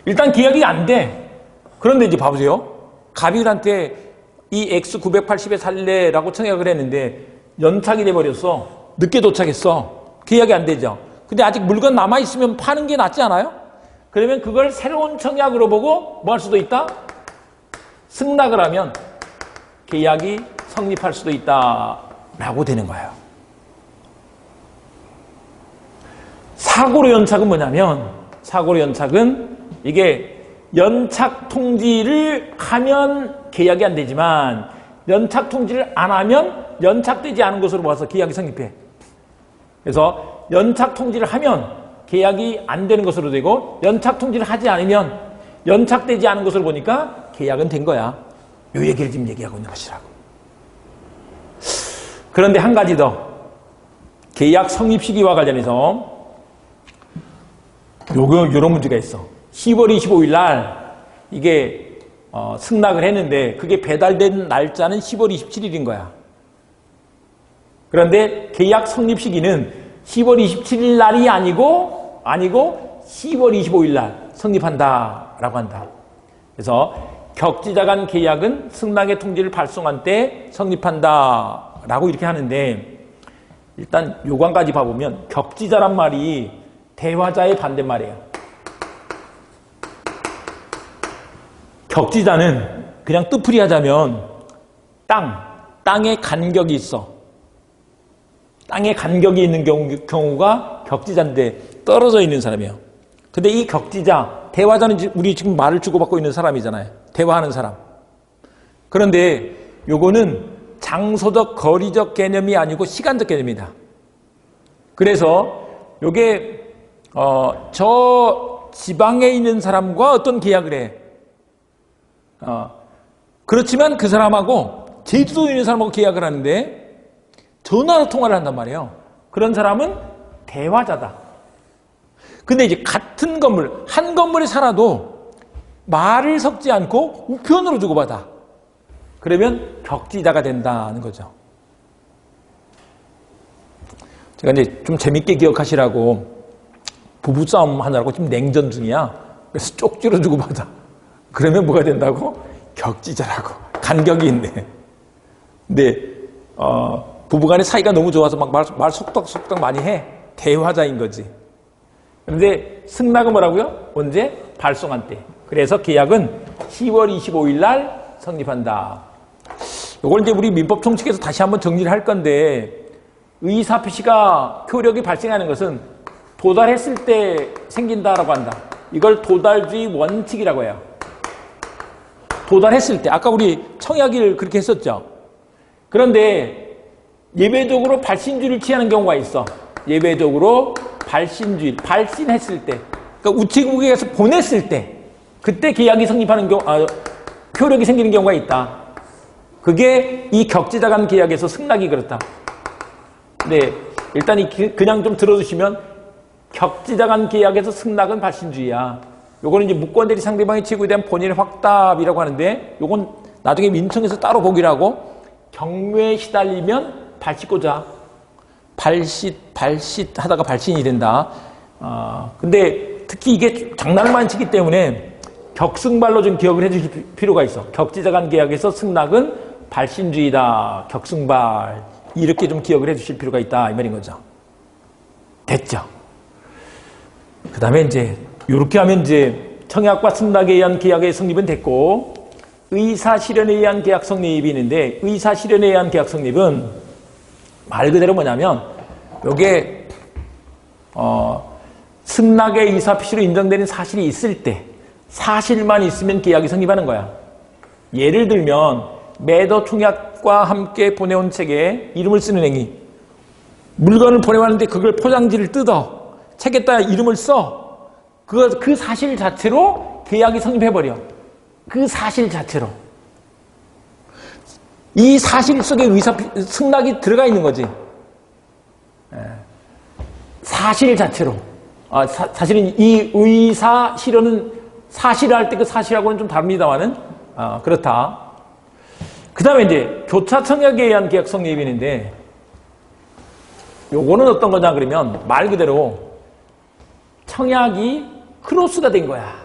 일단 계약이 안 돼. 그런데 이제 봐보세요. 갑일한테 이 X 980에 살래라고 청약을 했는데 연착이 돼버렸어. 늦게 도착했어. 계약이 안 되죠. 근데 아직 물건 남아있으면 파는 게 낫지 않아요? 그러면 그걸 새로운 청약으로 보고 뭐 할 수도 있다? 승낙을 하면 계약이 성립할 수도 있다라고 되는 거예요. 사고로 연착은 뭐냐면 사고로 연착은 이게 연착 통지를 하면 계약이 안 되지만 연착 통지를 안 하면 연착되지 않은 것으로 봐서 계약이 성립해. 그래서 연착 통지를 하면 계약이 안 되는 것으로 되고 연착 통지를 하지 않으면 연착되지 않은 것으로 보니까 계약은 된 거야. 요 얘기를 지금 얘기하고 있는 것이라고. 그런데 한 가지 더. 계약 성립 시기와 관련해서 요런 문제가 있어. 10월 25일 날 이게 승낙을 했는데 그게 배달된 날짜는 10월 27일인 거야. 그런데 계약 성립 시기는 10월 27일 날이 아니고 10월 25일 날 성립한다라고 한다. 그래서 격지자 간 계약은 승낙의 통지를 발송한 때 성립한다라고 이렇게 하는데 일단 요관까지 봐보면 격지자란 말이 대화자의 반대말이에요. 격지자는 그냥 뜻풀이 하자면 땅에 간격이 있어. 땅에 간격이 있는 경우가 격지자인데 떨어져 있는 사람이에요. 근데 이 격지자, 대화자는 우리 지금 말을 주고받고 있는 사람이잖아요. 대화하는 사람. 그런데 요거는 장소적, 거리적 개념이 아니고 시간적 개념이다. 그래서 요게 저 지방에 있는 사람과 어떤 계약을 해. 그렇지만 그 사람하고 제주도에 있는 사람하고 계약을 하는데 전화로 통화를 한단 말이에요. 그런 사람은 대화자다. 근데 이제 같은 건물, 한 건물에 살아도 말을 섞지 않고 우편으로 주고받아. 그러면 격지자가 된다는 거죠. 제가 이제 좀 재밌게 기억하시라고 부부싸움 하느라고 지금 냉전 중이야. 그래서 쪽지로 주고받아. 그러면 뭐가 된다고? 격지자라고. 간격이 있네. 근데 부부간의 사이가 너무 좋아서 막 말 속닥속닥 많이 해. 대화자인 거지. 그런데 승낙은 뭐라고요? 언제? 발송한 때. 그래서 계약은 10월 25일 날 성립한다. 이걸 이제 우리 민법 총칙에서 다시 한번 정리를 할 건데 의사표시가 효력이 발생하는 것은 도달했을 때 생긴다라고 한다. 이걸 도달주의 원칙이라고 해요. 도달했을 때. 아까 우리 청약일 그렇게 했었죠. 그런데 예외적으로 발신주의를 취하는 경우가 있어. 예외적으로 발신주의, 발신했을 때. 그러니까 우체국에서 보냈을 때. 그때 계약이 성립하는 효력이 생기는 경우가 있다. 그게 이 격지자 간 계약에서 승낙이 그렇다. 근데 일단 그냥 좀 들어두시면 격지자 간 계약에서 승낙은 발신주의야. 요거는 이제 무권대리 상대방의 채무에 대한 본인의 확답이라고 하는데 요건 나중에 민청에서 따로 보기로 하고 경매에 시달리면 발씻고자 발씻 하다가 발신이 된다. 근데 특히 이게 장난을 많이 치기 때문에 격승발로 좀 기억을 해주실 필요가 있어. 격지자 간 계약에서 승낙은 발신주의다. 격승발. 이렇게 좀 기억을 해주실 필요가 있다. 이 말인 거죠. 됐죠? 그 다음에 이제 이렇게 하면 이제 청약과 승낙에 의한 계약의 성립은 됐고 의사실현에 의한 계약 성립이 있는데 의사실현에 의한 계약 성립은 말 그대로 뭐냐면 요게 승낙의 의사표시로 인정되는 사실이 있을 때 사실만 있으면 계약이 성립하는 거야. 예를 들면 매도 청약과 함께 보내온 책에 이름을 쓰는 행위. 물건을 보내왔는데 그걸 포장지를 뜯어 책에다 이름을 써. 그 사실 자체로 계약이 성립해버려. 그 사실 자체로. 이 사실 속에 승낙이 들어가 있는 거지. 사실 자체로. 사실은 이 의사 실현은 사실을 할 때 그 사실하고는 좀 다릅니다만은 그렇다. 그 다음에 이제 교차 청약에 의한 계약 성립이 있는데 요거는 어떤 거냐 그러면 말 그대로 청약이 크로스가 된 거야.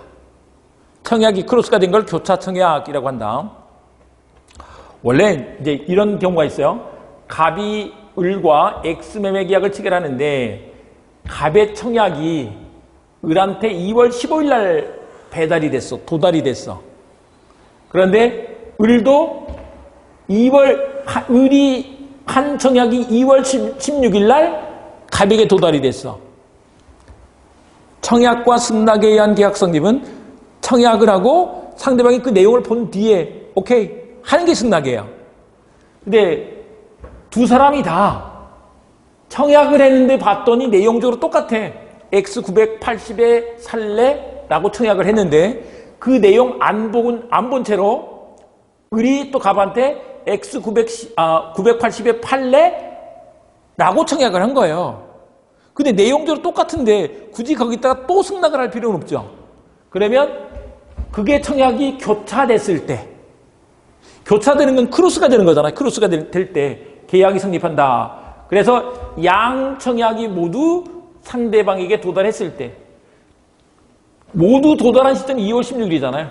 청약이 크로스가 된 걸 교차 청약이라고 한다. 원래 이제 이런 경우가 있어요. 갑이 을과 X매매 계약을 체결하는데 갑의 청약이 을한테 2월 15일 날 배달이 됐어. 도달이 됐어. 그런데 을도 을이 한 청약이 2월 16일 날 갑에게 도달이 됐어. 청약과 승낙에 의한 계약 성립은 청약을 하고 상대방이 그 내용을 본 뒤에 오케이 하는 게 승낙이에요. 근데 두 사람이 다 청약을 했는데 봤더니 내용적으로 똑같아. X 980에 살래라고 청약을 했는데 그 내용 안 본 채로 을이 또 갑한테 X 980에 팔래라고 청약을 한 거예요. 근데 내용적으로 똑같은데 굳이 거기다가 또 승낙을 할 필요는 없죠. 그러면 그게 청약이 교차됐을 때, 교차되는 건 크로스가 되는 거잖아요. 크로스가 될 때 계약이 성립한다. 그래서 양 청약이 모두 상대방에게 도달했을 때, 모두 도달한 시점이 2월 16일이잖아요.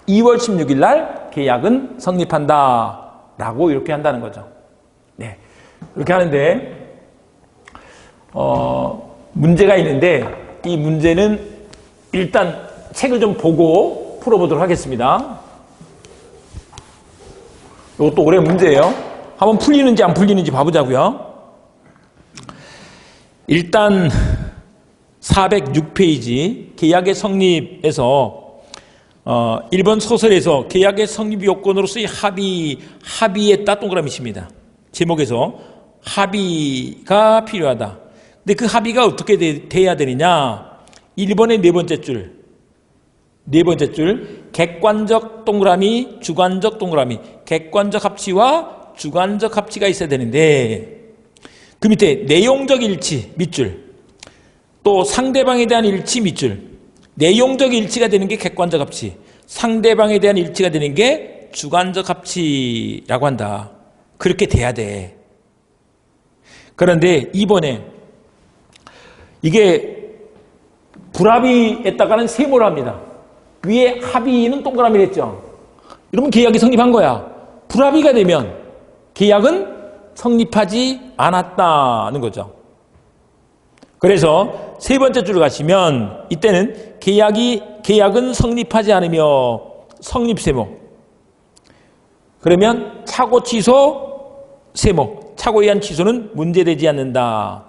2월 16일 날 계약은 성립한다 라고 이렇게 한다는 거죠. 네, 이렇게 하는데 문제가 있는데, 이 문제는 일단 책을 좀 보고 풀어보도록 하겠습니다. 이것도 올해 문제예요. 한번 풀리는지 안 풀리는지 봐보자고요. 일단 406페이지 계약의 성립에서 1번 소설에서 계약의 성립 요건으로서의 합의했다 동그라미 칩니다. 제목에서 합의가 필요하다. 근데 그 합의가 어떻게 돼야 되느냐? 1번의 네 번째 줄 객관적 동그라미, 주관적 동그라미. 객관적 합치와 주관적 합치가 있어야 되는데, 그 밑에 내용적 일치 밑줄, 또 상대방에 대한 일치 밑줄. 내용적 일치가 되는 게 객관적 합치, 상대방에 대한 일치가 되는 게 주관적 합치라고 한다. 그렇게 돼야 돼. 그런데 이번에 이게 불합의했다가는 세모를 합니다. 위에 합의는 동그라미를 했죠. 이러면 계약이 성립한 거야. 불합의가 되면 계약은 성립하지 않았다는 거죠. 그래서 세 번째 줄을 가시면 이때는 계약은 성립하지 않으며 성립세모. 그러면 착오 취소 세모. 착오에 의한 취소는 문제되지 않는다.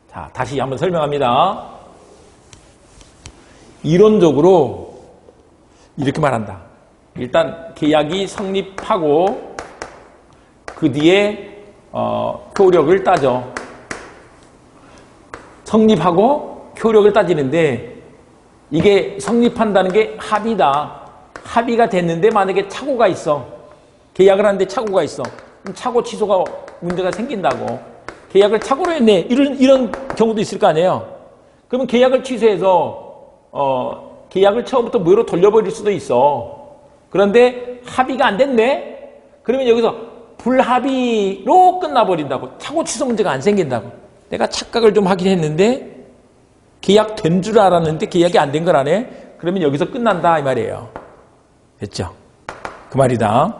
자, 다시 한번 설명합니다. 이론적으로 이렇게 말한다. 일단 계약이 성립하고 그 뒤에 효력을 따져. 성립하고 효력을 따지는데, 이게 성립한다는 게 합의다. 합의가 됐는데 만약에 착오가 있어. 계약을 하는데 착오가 있어. 그럼 착오 취소가 문제가 생긴다고. 계약을 착오로 했네. 이런 경우도 있을 거 아니에요. 그러면 계약을 취소해서 계약을 처음부터 무효로 돌려버릴 수도 있어. 그런데 합의가 안 됐네? 그러면 여기서 불합의로 끝나버린다고. 착오 취소 문제가 안 생긴다고. 내가 착각을 좀 하긴 했는데 계약 된 줄 알았는데 계약이 안 된 걸 아네? 그러면 여기서 끝난다 이 말이에요. 됐죠? 그 말이다.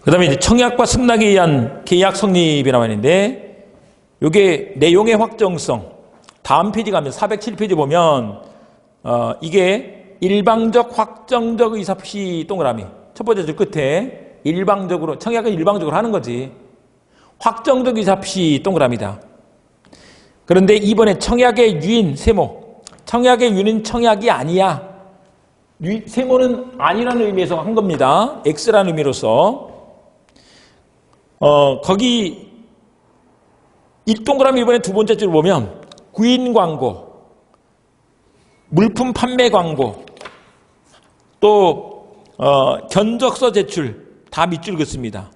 그 다음에 이제 청약과 승낙에 의한 계약 성립이라고 하는데, 이게 내용의 확정성. 다음 페이지 가면 407페이지 보면 이게 일방적 확정적 의사표시 동그라미. 첫 번째 줄 끝에 일방적으로, 청약은 일방적으로 하는 거지. 확정적 의사표시 동그라미다. 그런데 이번에 청약의 유인 세모. 청약의 유인은 청약이 아니야. 세모는 아니라는 의미에서 한 겁니다. X라는 의미로서. 거기 이 동그라미 이번에 두 번째 줄 보면 구인 광고, 물품 판매 광고, 또 견적서 제출 다 밑줄 긋습니다.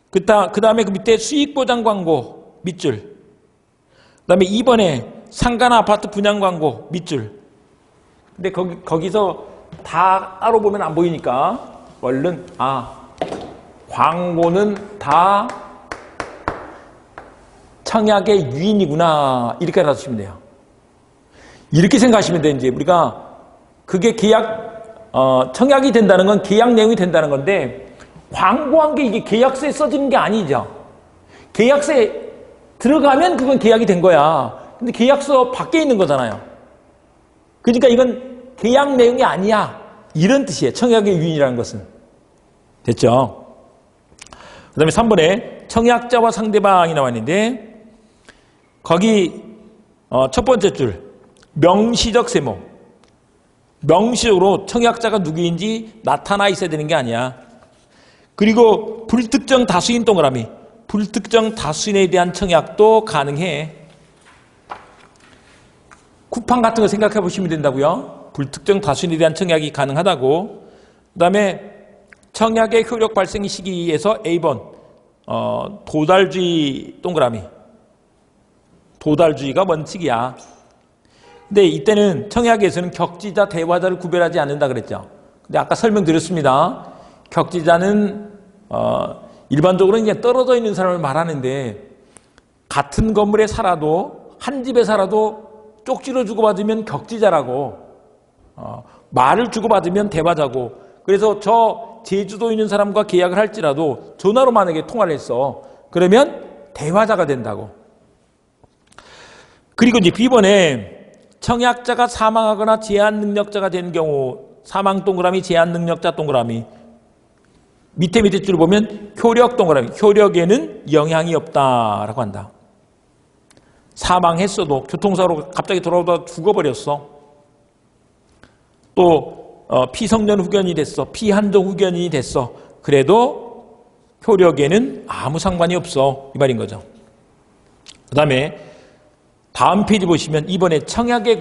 그 다음에 그 밑에 수익보장 광고 밑줄, 그 다음에 이번에 상가나 아파트 분양 광고 밑줄. 근데 거기서 다 따로 보면 안 보이니까 얼른 광고는 다 청약의 유인이구나, 이렇게 알아두시면 돼요. 이렇게 생각하시면 돼요. 이제 우리가 그게 청약이 된다는 건 계약 내용이 된다는 건데, 광고한 게 이게 계약서에 써지는 게 아니죠. 계약서에 들어가면 그건 계약이 된 거야. 근데 계약서 밖에 있는 거잖아요. 그러니까 이건 계약 내용이 아니야, 이런 뜻이에요. 청약의 유인이라는 것은. 됐죠? 그 다음에 3번에 청약자와 상대방이 나와 있는데, 거기 첫 번째 줄 명시적 세모. 명시적으로 청약자가 누구인지 나타나 있어야 되는 게 아니야. 그리고 불특정 다수인 동그라미. 불특정 다수인에 대한 청약도 가능해. 쿠팡 같은 거 생각해 보시면 된다고요. 불특정 다수인에 대한 청약이 가능하다고. 그 다음에 청약의 효력 발생 시기에서 A번 도달주의 동그라미. 도달주의가 원칙이야. 근데 이때는 청약에서는 격지자, 대화자를 구별하지 않는다 그랬죠. 근데 아까 설명드렸습니다. 격지자는 일반적으로 이제 떨어져 있는 사람을 말하는데 같은 건물에 살아도 한 집에 살아도 쪽지로 주고받으면 격지자라고 말을 주고받으면 대화자고 그래서 저 제주도에 있는 사람과 계약을 할지라도 전화로 만약에 통화를 했어. 그러면 대화자가 된다고. 그리고 이제 B번에 청약자가 사망하거나 제한 능력자가 된 경우 사망 동그라미, 제한 능력자 동그라미 밑에 줄 보면 효력 동그라미 효력에는 영향이 없다라고 한다. 사망했어도 교통사고로 갑자기 돌아오다가 죽어버렸어. 또 피성년 후견이 됐어. 피한정 후견이 됐어. 그래도 효력에는 아무 상관이 없어. 이 말인 거죠. 그 다음에 다음 페이지 보시면 이번에 청약의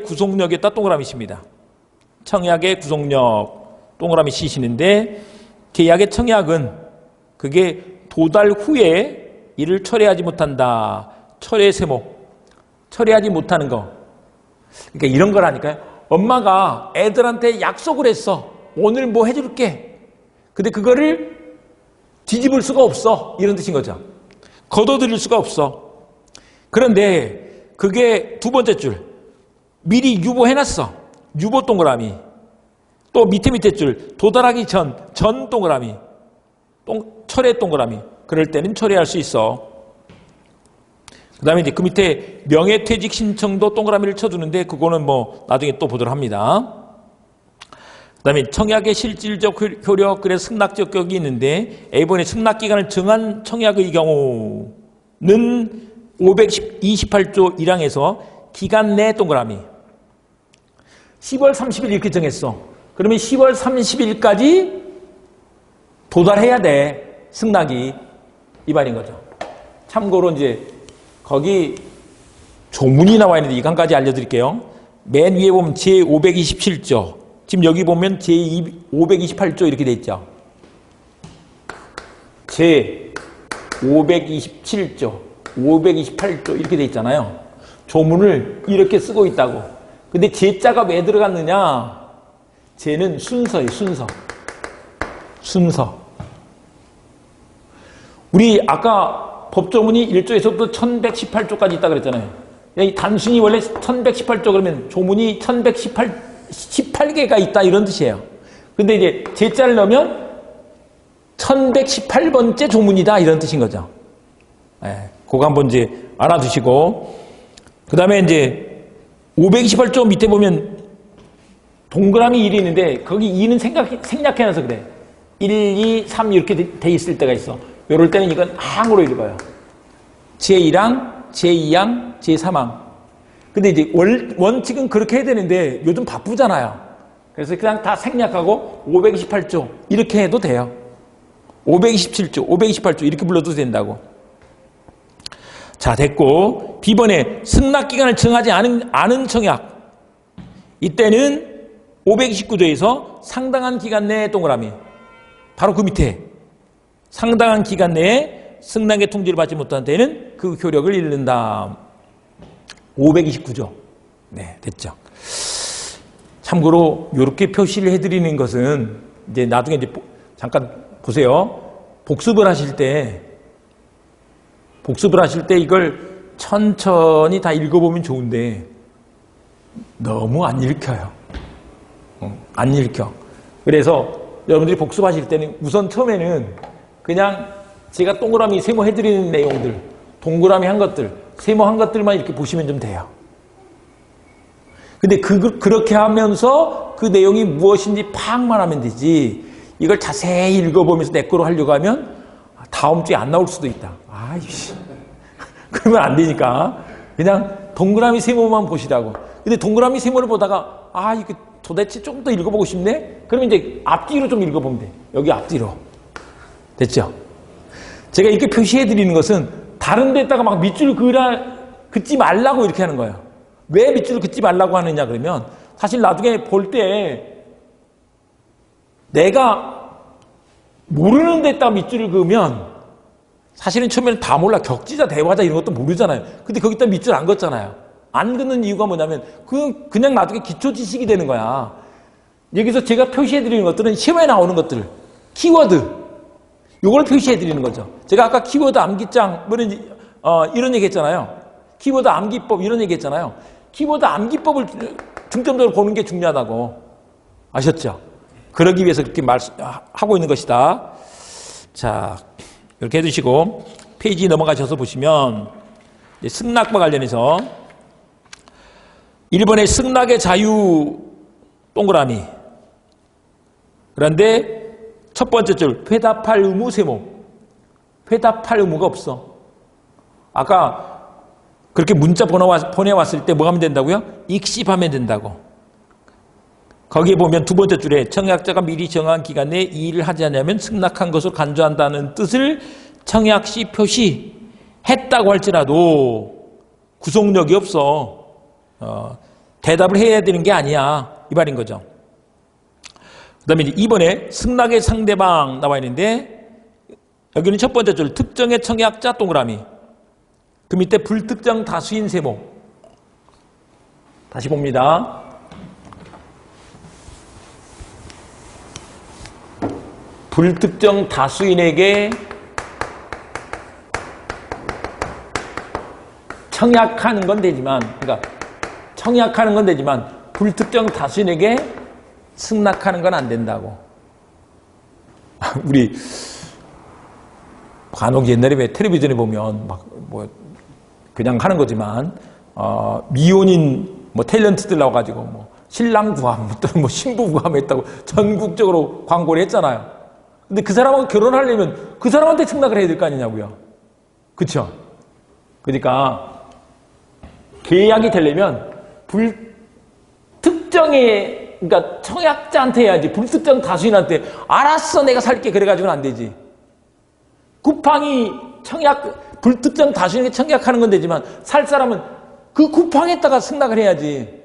구속력에다 동그라미 칩니다. 청약의 구속력 동그라미 치시는데 계약의 청약은 그게 도달 후에 이를 철회하지 못한다. 철회 세목. 철회하지 못하는 거. 그러니까 이런 거라니까요. 엄마가 애들한테 약속을 했어. 오늘 뭐 해줄게. 근데 그거를 뒤집을 수가 없어. 이런 뜻인 거죠. 거둬들일 수가 없어. 그런데 그게 두 번째 줄. 미리 유보해놨어. 유보 동그라미. 또 밑에 줄. 도달하기 전 동그라미. 철회 동그라미. 그럴 때는 철회할 수 있어. 그 다음에 이제 그 밑에 명예퇴직 신청도 동그라미를 쳐주는데 그거는 뭐 나중에 또 보도록 합니다. 그 다음에 청약의 실질적 효력, 그래서 승낙적 격이 있는데 A번의 승낙기간을 정한 청약의 경우는 528조 1항에서 기간 내 동그라미 10월 30일 이렇게 정했어. 그러면 10월 30일까지 도달해야 돼. 승낙이. 이 말인 거죠. 참고로 이제 거기 조문이 나와 있는데 이간까지 알려드릴게요. 맨 위에 보면 제527조. 지금 여기 보면 제528조 이렇게 돼 있죠. 제527조, 528조 이렇게 돼 있잖아요. 조문을 이렇게 쓰고 있다고. 근데 제자가 왜 들어갔느냐? 제는 순서예요, 순서. 우리 아까 법조문이 1조에서부터 1118조까지 있다 그랬잖아요. 단순히 원래 1118조 그러면 조문이 1118개가 있다 이런 뜻이에요. 근데 이제 제자를 넣으면 1118번째 조문이다 이런 뜻인 거죠. 예, 그거 한번 이제 알아두시고 그 다음에 이제 528조 밑에 보면 동그라미 1이 있는데 거기 2는 생략해놔서 그래. 1, 2, 3 이렇게 돼 있을 때가 있어. 이럴 때는 이건 항으로 읽어요. 제1항, 제2항, 제3항. 근데 이제 원칙은 그렇게 해야 되는데 요즘 바쁘잖아요. 그래서 그냥 다 생략하고 528조 이렇게 해도 돼요. 527조, 528조 이렇게 불러도 된다고. 자, 됐고 B번에 승낙기간을 정하지 않은 청약. 이때는 529조에서 상당한 기간 내에 동그라미. 바로 그 밑에 상당한 기간 내에 승낙의 통지를 받지 못한 때는 그 효력을 잃는다. 529조. 네, 됐죠. 참고로 이렇게 표시를 해드리는 것은 이제 나중에 이제 잠깐 보세요. 복습을 하실 때 이걸 천천히 다 읽어보면 좋은데 너무 안 읽혀요. 안 읽혀. 그래서 여러분들이 복습하실 때는 우선 처음에는 그냥 제가 동그라미 세모해드리는 내용들, 동그라미 한 것들, 세모한 것들만 이렇게 보시면 좀 돼요. 근데 그렇게 하면서 그 내용이 무엇인지 파악만 하면 되지 이걸 자세히 읽어보면서 내 거로 하려고 하면 다음 주에 안 나올 수도 있다. 아이씨. 그러면 안 되니까 그냥 동그라미 세모만 보시라고. 근데 동그라미 세모를 보다가 이거 도대체 좀 더 읽어보고 싶네? 그러면 이제 앞뒤로 좀 읽어보면 돼. 여기 앞뒤로. 됐죠? 제가 이렇게 표시해드리는 것은 다른 데다가 막 밑줄 긋지 말라고 이렇게 하는 거예요. 왜 밑줄을 긋지 말라고 하느냐 그러면 사실 나중에 볼 때 내가 모르는 데다 밑줄을 그으면 사실은 처음에는 다 몰라. 격지자, 대화자 이런 것도 모르잖아요. 근데 거기다 밑줄 안 긋잖아요. 안 긋는 이유가 뭐냐면 그냥 나중에 기초 지식이 되는 거야. 여기서 제가 표시해드리는 것들은 시험에 나오는 것들, 키워드, 요걸 표시해드리는 거죠. 제가 아까 키워드 암기장, 이런 얘기 했잖아요. 키워드 암기법, 이런 얘기 했잖아요. 키워드 암기법을 중점적으로 보는 게 중요하다고. 아셨죠? 그러기 위해서 그렇게 하고 있는 것이다. 자, 이렇게 해두시고, 페이지 넘어가셔서 보시면, 승낙과 관련해서, 1번의 승낙의 자유, 동그라미. 그런데, 첫 번째 줄, 회답할 의무 세모. 회답할 의무가 없어. 아까 그렇게 문자 보내왔을 때 뭐 하면 된다고요? 익십하면 된다고. 거기에 보면 두 번째 줄에 청약자가 미리 정한 기간 내에 이 일을 하지 않으면 승낙한 것으로 간주한다는 뜻을 청약 시 표시했다고 할지라도 구속력이 없어. 대답을 해야 되는 게 아니야. 이 말인 거죠. 그 다음에 2번에 승낙의 상대방 나와 있는데 여기는 첫 번째 줄 특정의 청약자 동그라미. 그 밑에 불특정 다수인 세모. 다시 봅니다. 불특정 다수인에게 청약하는 건 되지만, 그러니까 청약하는 건 되지만 불특정 다수인에게 승낙하는 건 안 된다고. 우리 간혹 옛날에 왜 텔레비전에 보면 막 그냥 하는 거지만 미혼인 탤런트들 나와가지고 신랑 구함 또는 신부 구함했다고 전국적으로 광고를 했잖아요. 근데 그 사람하고 결혼하려면 그 사람한테 승낙을 해야 될 거 아니냐고요. 그렇죠? 그러니까 계약이 되려면 불특정의, 그러니까 청약자한테 해야지. 불특정 다수인한테 알았어 내가 살게 그래가지고는 안 되지. 쿠팡이 불특정 다수인에게 청약하는 건 되지만 살 사람은 그 쿠팡에다가 승낙을 해야지.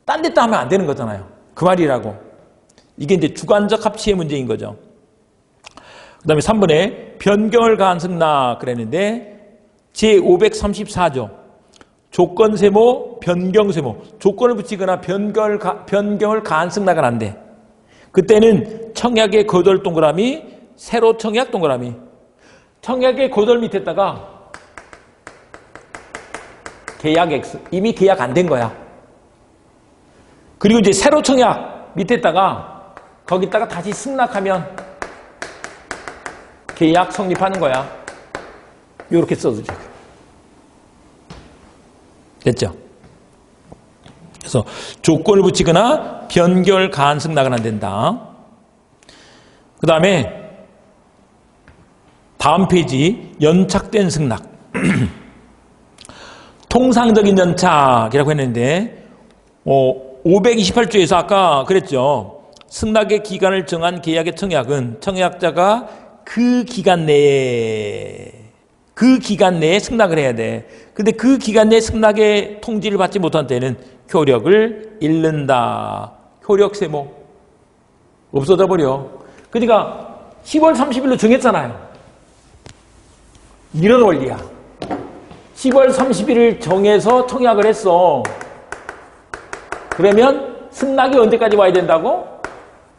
딴 데다 하면 안 되는 거잖아요. 그 말이라고. 이게 이제 주관적 합치의 문제인 거죠. 그 다음에 3번에 변경을 가한 승낙 그랬는데 제534조 조건세모, 변경세모. 조건을 붙이거나 변경을 가한 승낙은 안 돼. 그때는 청약의 거절 동그라미, 새로 청약 동그라미. 청약의 거절 밑에다가 계약 X. 이미 계약 안 된 거야. 그리고 이제 새로 청약 밑에다가 거기다가 다시 승낙하면 계약 성립하는 거야. 이렇게 써주죠. 됐죠? 그래서 조건을 붙이거나 변결 가한 승낙은 안 된다. 그 다음에 다음 페이지 연착된 승낙. 통상적인 연착이라고 했는데 528조에서 아까 그랬죠. 승낙의 기간을 정한 계약의 청약은 청약자가 그 기간 내에 승낙을 해야 돼. 근데 그 기간 내에 승낙의 통지를 받지 못한 때는 효력을 잃는다. 효력 세모. 없어져 버려. 그러니까 10월 30일로 정했잖아요. 이런 원리야. 10월 30일을 정해서 청약을 했어. 그러면 승낙이 언제까지 와야 된다고?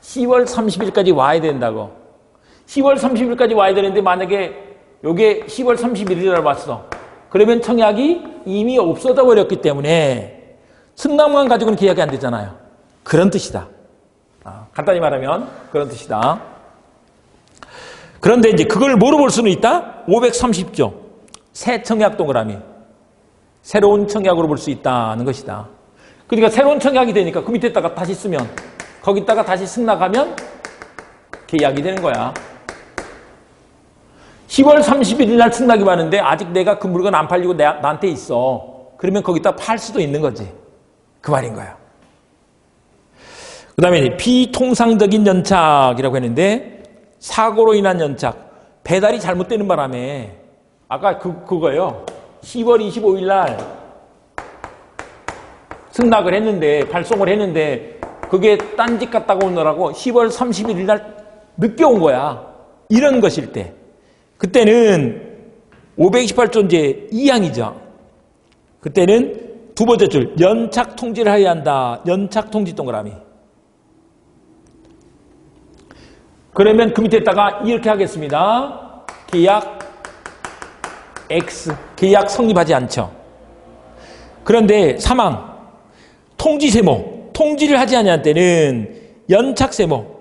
10월 30일까지 와야 된다고. 10월 30일까지 와야 되는데 만약에 요게 10월 31일날 왔어. 그러면 청약이 이미 없어져 버렸기 때문에 승낙만 가지고는 계약이 안 되잖아요. 그런 뜻이다. 간단히 말하면 그런 뜻이다. 그런데 이제 그걸 뭐로 볼 수는 있다? 530조. 새 청약 동그라미. 새로운 청약으로 볼 수 있다는 것이다. 그러니까 새로운 청약이 되니까 그 밑에다가 다시 쓰면 거기다가 다시 승낙하면 계약이 되는 거야. 10월 31일 날 승낙이 왔는데 아직 내가 그 물건 안 팔리고 나한테 있어. 그러면 거기다 팔 수도 있는 거지. 그 말인 거야. 그 다음에 비통상적인 연착이라고 했는데 사고로 인한 연착. 배달이 잘못되는 바람에 아까 그거예요. 10월 25일 날 승낙을 했는데 발송을 했는데 그게 딴짓 갔다가 오느라고 10월 31일 날 늦게 온 거야. 이런 것일 때. 그때는 528조인제 2항이죠. 그때는 두 번째 줄, 연착 통지를 해야 한다. 연착 통지 동그라미. 그러면 그 밑에다가 이렇게 하겠습니다. 계약 X. 계약 성립하지 않죠. 그런데 3항. 통지세모. 통지를 하지 않은 때는 연착세모.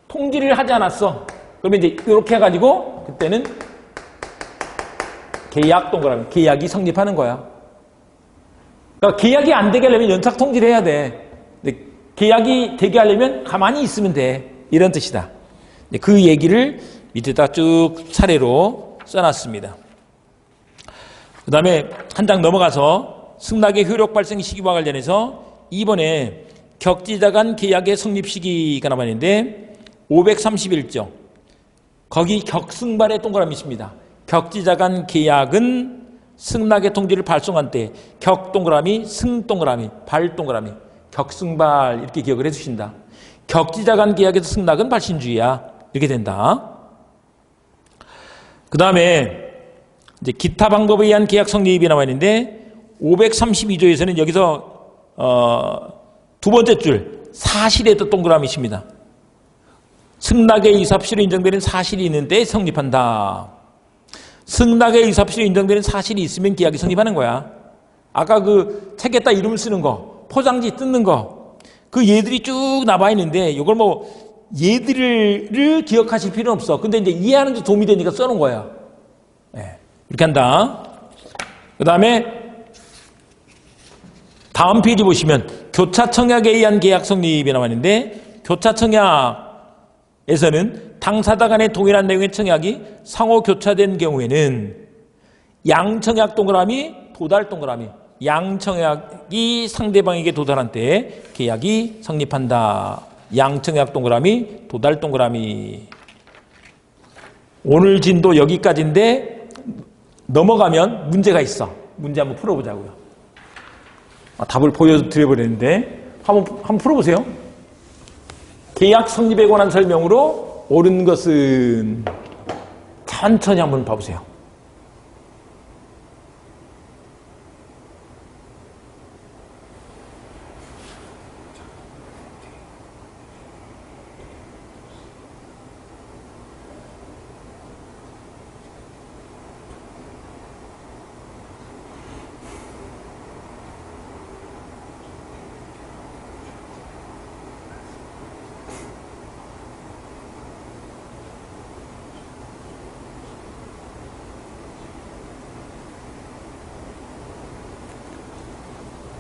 통지를 하지 않았어. 그러면 이제 이렇게 해가지고 그때는 계약 동그라미. 계약이 성립하는 거야. 그러니까 계약이 안 되게 하려면 연착 통지를 해야 돼. 근데 계약이 되게 하려면 가만히 있으면 돼. 이런 뜻이다. 그 얘기를 밑에다 쭉 사례로 써놨습니다. 그 다음에 한 장 넘어가서 승낙의 효력 발생 시기와 관련해서 이번에 격지자 간 계약의 성립 시기가 남아있는데 531조. 거기 격승발의 동그라미 있습니다. 격지자 간 계약은 승낙의 통지를 발송한 때 격 동그라미, 승 동그라미, 발 동그라미, 격승발 이렇게 기억을 해주신다. 격지자 간 계약에서 승낙은 발신주의야. 이렇게 된다. 그 다음에 이제 기타 방법에 의한 계약 성립이 나와 있는데 532조에서는 여기서 두 번째 줄 사실에도 동그라미 있습니다. 승낙의 의사표시로 인정되는 사실이 있는데 성립한다. 승낙의 의사표시로 인정되는 사실이 있으면 계약이 성립하는 거야. 아까 그 책에다 이름 쓰는 거, 포장지 뜯는 거, 그 얘들이 쭉 나와 있는데 이걸 뭐 얘들을 기억하실 필요는 없어. 근데 이제 이해하는 데 도움이 되니까 써놓은 거야. 네, 이렇게 한다. 그 다음에 다음 페이지 보시면 교차청약에 의한 계약 성립이 나와 있는데 교차청약에서는 당사자 간의 동일한 내용의 청약이 상호 교차된 경우에는 양청약 동그라미, 도달 동그라미, 양청약이 상대방에게 도달한 때 계약이 성립한다. 양청약 동그라미, 도달 동그라미. 오늘 진도 여기까지인데 넘어가면 문제가 있어. 문제 한번 풀어보자고요. 답을 보여드려버렸는데 한번 풀어보세요. 계약 성립에 관한 설명으로 옳은 것은 천천히 한번 봐보세요.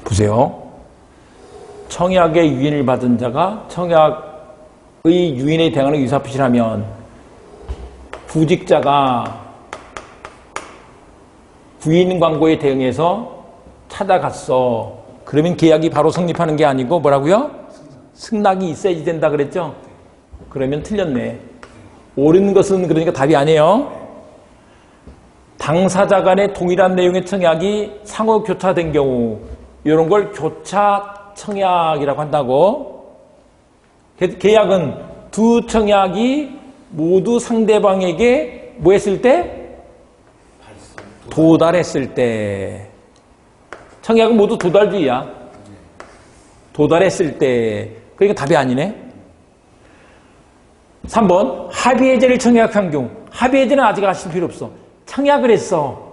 보세요. 청약의 유인을 받은 자가 청약의 유인에 대항하는 의사표시를 하면 구직자가 구인 광고에 대응해서 찾아갔어. 그러면 계약이 바로 성립하는 게 아니고 뭐라고요? 승낙이 있어야지 된다 그랬죠? 그러면 틀렸네. 옳은 것은 그러니까 답이 아니에요. 당사자 간의 동일한 내용의 청약이 상호 교차된 경우 이런 걸 교차 청약이라고 한다고. 계약은 두 청약이 모두 상대방에게 뭐 했을 때? 도달했을 때. 청약은 모두 도달주의야. 도달했을 때. 그러니까 답이 아니네. 3번 합의해제를 청약한 경우. 합의해제는 아직 아실 필요 없어. 청약을 했어.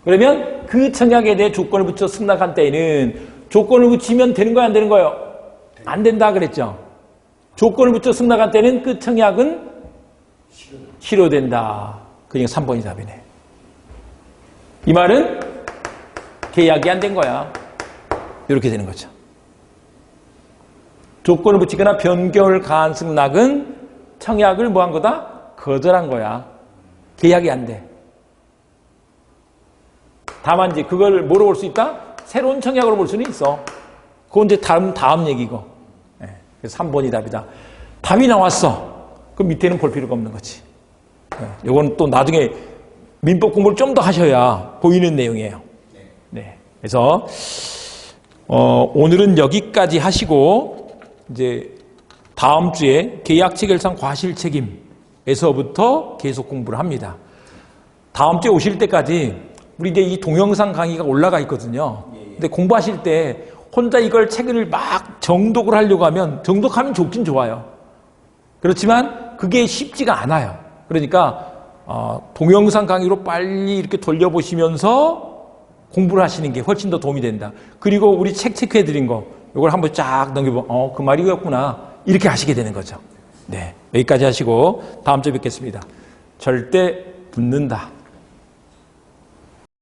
그러면 그 청약에 대해 조건을 붙여 승낙한 때에는 조건을 붙이면 되는 거야, 안 되는 거예요? 안 된다 그랬죠. 조건을 붙여 승낙한 때는 그 청약은 실효된다. 그러니까 3번이 답이네. 이 말은 계약이 안 된 거야. 이렇게 되는 거죠. 조건을 붙이거나 변경을 가한 승낙은 청약을 뭐 한 거다? 거절한 거야. 계약이 안 돼. 다만 이제 그걸 뭐로 볼 수 있다? 새로운 청약으로 볼 수는 있어. 그건 이제 다음 얘기고. 네, 그래서 3번이 답이다. 답이 나왔어. 그 밑에는 볼 필요가 없는 거지. 네, 이건 또 나중에 민법 공부를 좀 더 하셔야 보이는 내용이에요. 네, 그래서 오늘은 여기까지 하시고 이제 다음 주에 계약 체결상 과실 책임에서부터 계속 공부를 합니다. 다음 주에 오실 때까지 우리 이제 이 동영상 강의가 올라가 있거든요. 근데 공부하실 때 혼자 이걸 책을 막 정독을 하려고 하면 정독하면 좋긴 좋아요. 그렇지만 그게 쉽지가 않아요. 그러니까 동영상 강의로 빨리 이렇게 돌려보시면서 공부를 하시는 게 훨씬 더 도움이 된다. 그리고 우리 책 체크해드린 거 이걸 한번 쫙 넘겨보면 그 말이 이거였구나 이렇게 하시게 되는 거죠. 네, 여기까지 하시고 다음 주에 뵙겠습니다. 절대 붙는다.